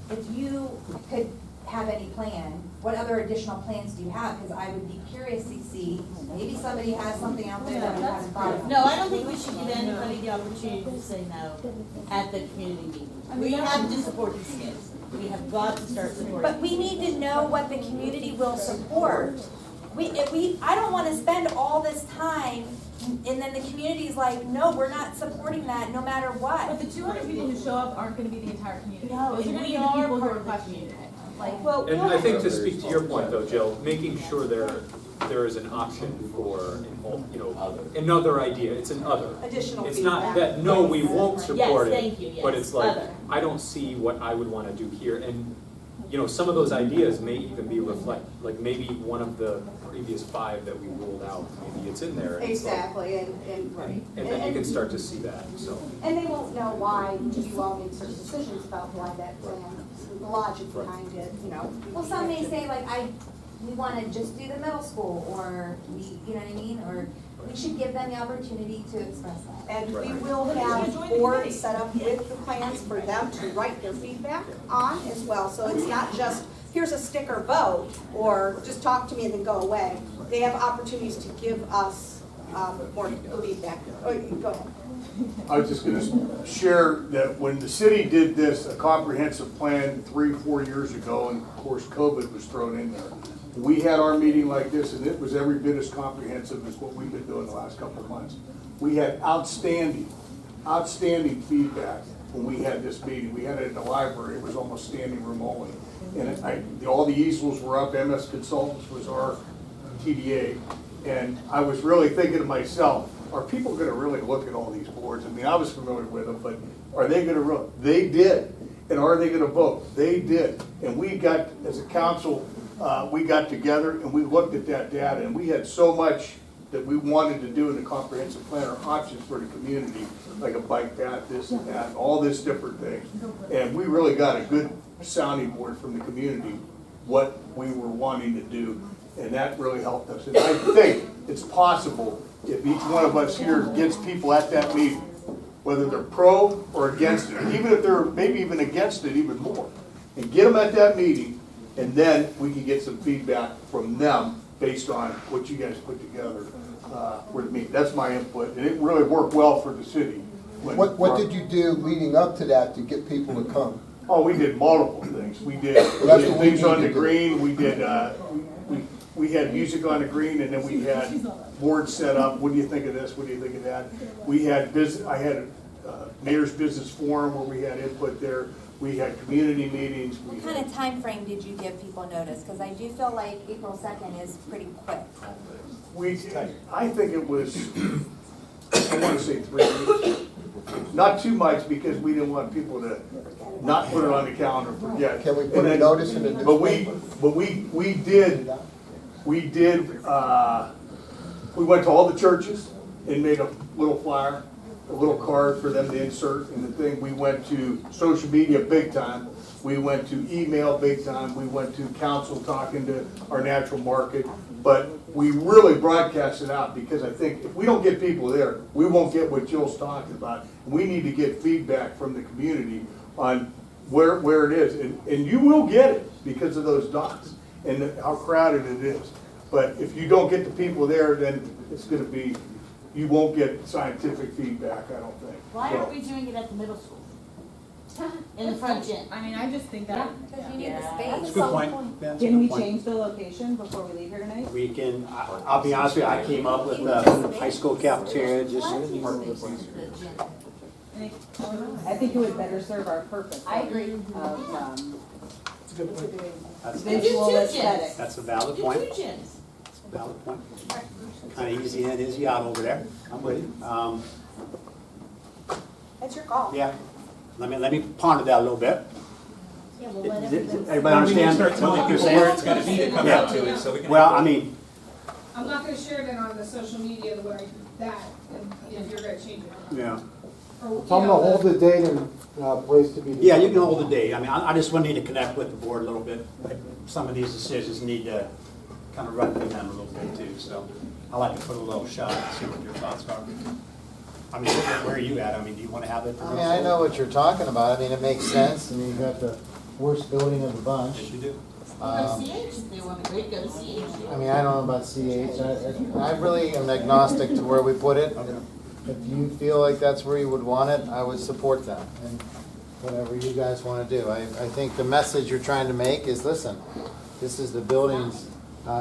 if you could have any plan, what other additional plans do you have? Because I would be curious to see, maybe somebody has something out there that we haven't thought of. No, I don't think we should give anybody the opportunity to say no at the community meeting. We have to support these kids. We have got to start supporting. But we need to know what the community will support. I don't want to spend all this time and then the community's like, no, we're not supporting that no matter what. But the 200 people who show up aren't gonna be the entire community. No, Those are and gonna we be the are people who part are of the questioning community. it. Like, And I think to speak to your point though, Jill, making sure there is an option for, another idea, it's an other. Additional It's not feedback. that, no, we won't support it. Yes, thank you, yes, But it's like, other. I don't see what I would wanna do here, and, some of those ideas may even be like maybe one of the previous 5 that we ruled out, maybe it's in there. and it's like- Exactly, and right. And then you can start to see that, so. And they won't know why you all made certain decisions about why that plan, the logic behind it, Well, some may say like, we want to just do the middle school, or you know what I mean? Or we should give them the opportunity to express that. And we will have boards set up with the plans for them to write their feedback on as well. So it's not just, here's a sticker vote, or just talk to me and then go away. They have opportunities to give us more feedback. Oh, go ahead. I was just gonna share that when the city did this, a comprehensive plan 3-4 years ago, and of course COVID was thrown in there. We had our meeting like this, and it was every bit as comprehensive as what we've been doing the last couple of months. We had outstanding feedback when we had this meeting. We had it in the library, it was almost standing room only. And all the easels were up, MS Consultants was our TDA, and I was really thinking to myself, are people gonna really look at all these boards? I mean, I was familiar with them, but are they gonna really? They did. And are they gonna vote? They did. And we got, as a council, we got together and we looked at that data, and we had so much that we wanted to do in the comprehensive plan, or options for the community, like a bike path, this and that, all this different things. And we really got a good sounding board from the community, what we were wanting to do, and that really helped us. And I think it's possible if each one of us here gets people at that meeting, whether they're pro or against it, even if they're maybe even against it even more, and get them at that meeting, and then we can get some feedback from them based on what you guys put together with me. That's my input, and it really worked well for the city. What did you do leading up to that to get people to come? Oh, we did multiple things. We did things on the green, we did, we had music on the green, and then we had boards set up. What do you think of this? What do you think of that? We had I had Mayor's Business Forum where we had input there. we had community meetings. What kind of time frame did you give people notice? Because I do feel like April 2nd is pretty quick. I think it was, I want to say 3 weeks. Not too much because we didn't want people to not put it on the calendar and forget. Can we put a notice in the But we did, we went to all the churches and made a little flyer, a little card for them to insert in the thing. We went to social media big time. We went to email big time. We went to council talking to our natural market. But we really broadcast it out because I think if we don't get people there, we won't get what Jill's talking about. We need to get feedback from the community on where it is. And you will get it because of those dots and how crowded it is. But if you don't get the people there, then it's gonna be, you won't get scientific feedback, I don't think. Why aren't we doing it at the middle school? In the front gym? I mean, I just think that. Because you need the space. That's a good point. Yeah, that's a Can we good point. change the location before we leave here tonight? We can, I'll be honest with you, I came up with the high school cafeteria, just. I think it would better serve our purpose. I agree. Of, That's- visual aesthetic. That's a valid point. Valid point. Kind of easy in, easy out over there. I'm with you. That's your call. Yeah. Let me ponder that a little bit. Yeah, well, let Does everybody. everybody understand start telling what you're people saying? where it's gonna be to come out to it, so we can. Well, I mean, I'm not gonna share that on the social media the way that, if you're gonna change it. yeah. Or, Tell them to hold the date and place to be. Yeah, you can hold the date. I mean, I just want to need to connect with the board a little bit. Some of these decisions need to kind of run through them a little bit too, so I like to put a little shot and see what your thoughts are. I mean, where are you at? I mean, do you want to have it? I mean, I know what you're talking about. I mean, it makes sense. I mean, you got the worst building of the bunch. Yes, you do. Go to CH, if they want to go to CH. I mean, I don't know about CH. I really am agnostic to where we put it. If you feel like that's where you would want it, I would support that. And whatever you guys want to do. I think the message you're trying to make is, listen, this is the buildings,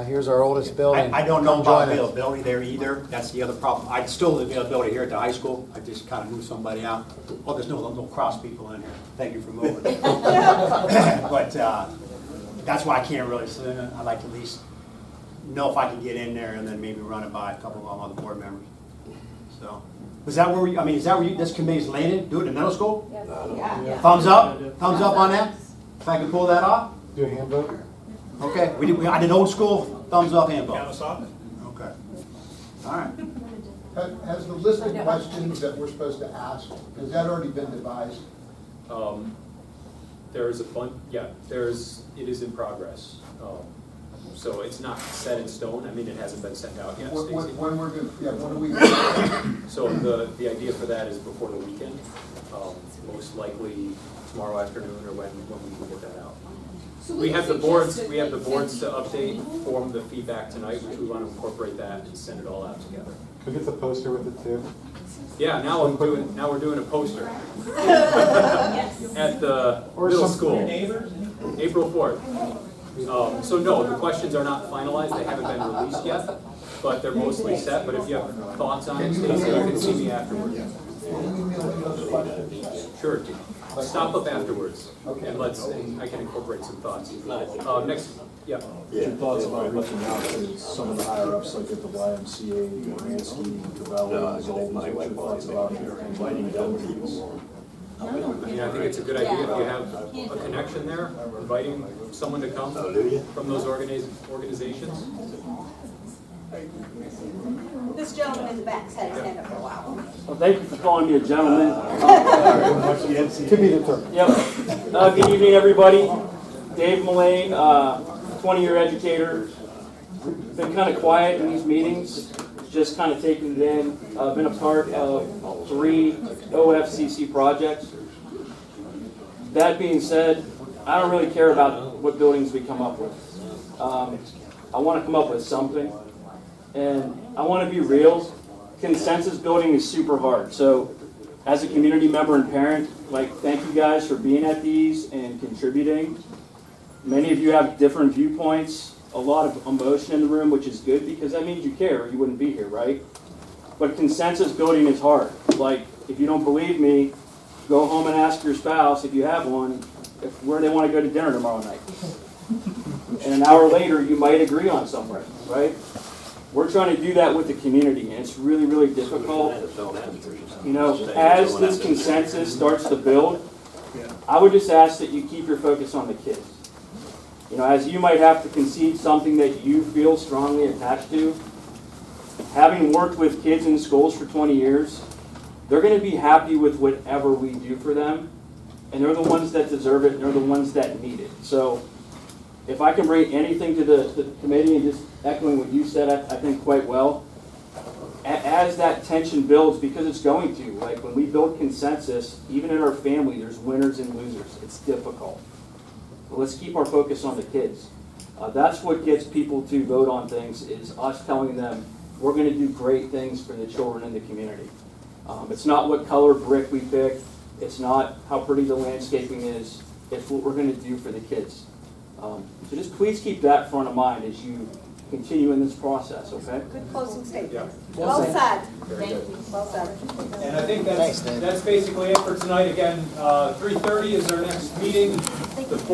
here's our oldest building. I don't know Come about join us. availability there either. That's the other problem. I'd still have the availability here at the high school. I just kind of moved somebody out. Oh, there's no cross people in here. Thank you for moving. But that's why I can't really, I'd like to at least know if I can get in there and then maybe run it by a couple of other board members. So, is that where, is that where this committee's landed? Do it in the middle school? Yeah. Thumbs up? Thumbs up on that? If I can pull that off? Do a handbook? Okay, I did old school, thumbs up, handbook. Okay. All right. Has the list of questions that we're supposed to ask, has that already been devised? There's a bunch, yeah, it is in progress. So it's not set in stone. I mean, it hasn't been sent out yet, Stacy. When we're going, yeah, when are we? So the idea for that is before the weekend, most likely tomorrow afternoon or when we can get that out. So We have the boards to suggested- update, form the feedback tonight, which we want to incorporate that and send it all out together. Can we get the poster with it too? Yeah, now we're doing a poster Yes. at the Or middle some- school, April 4th. So no, the questions are not finalized, they haven't been released yet, but they're mostly set, but if you have thoughts on it, Stacy, you can see me afterwards. Sure, stop up afterwards, and I can incorporate some thoughts. Next, yeah. Your thoughts about reaching out to some of the higher ups, like at the YMCA, Mansky, Cavelli, what's your thoughts about inviting young people? I mean, I think it's a good idea if you have a connection there, inviting someone to come from those organizations. This gentleman in the back's had his hand up for a while. Well, thank you for calling me a gentleman. To be determined. Yep. Good evening, everybody. Dave Mullane, 20-year educator. Been kind of quiet in these meetings, just kind of taking it in. Been a part of 3 OFCC projects. That being said, I don't really care about what buildings we come up with. I want to come up with something. And I want to be real, consensus building is super hard. So as a community member and parent, thank you guys for being at these and contributing. Many of you have different viewpoints, a lot of emotion in the room, which is good because that means you care, you wouldn't be here, right? But consensus building is hard. If you don't believe me, go home and ask your spouse, if you have one, where they want to go to dinner tomorrow night. And an hour later, you might agree on somewhere, right? We're trying to do that with the community, and it's really, really difficult. You know, as this consensus starts to build, I would just ask that you keep your focus on the kids. You know, as you might have to concede something that you feel strongly attached to, having worked with kids in schools for 20 years, they're going to be happy with whatever we do for them, and they're the ones that deserve it, and they're the ones that need it. So if I can bring anything to the committee, and just echoing what you said, I think quite well, as that tension builds, because it's going to, like when we build consensus, even in our family, there's winners and losers. It's difficult. But let's keep our focus on the kids. That's what gets people to vote on things, is us telling them we're going to do great things for the children in the community. It's not what color brick we pick. It's not how pretty the landscaping is. It's what we're going to do for the kids. So just please keep that front of mind as you continue in this process, okay? Good closing statement. Yeah. Well said. Very good. Well said. And I think Thanks, Dave. that's basically it for tonight. Again, 3:30 is our next meeting. The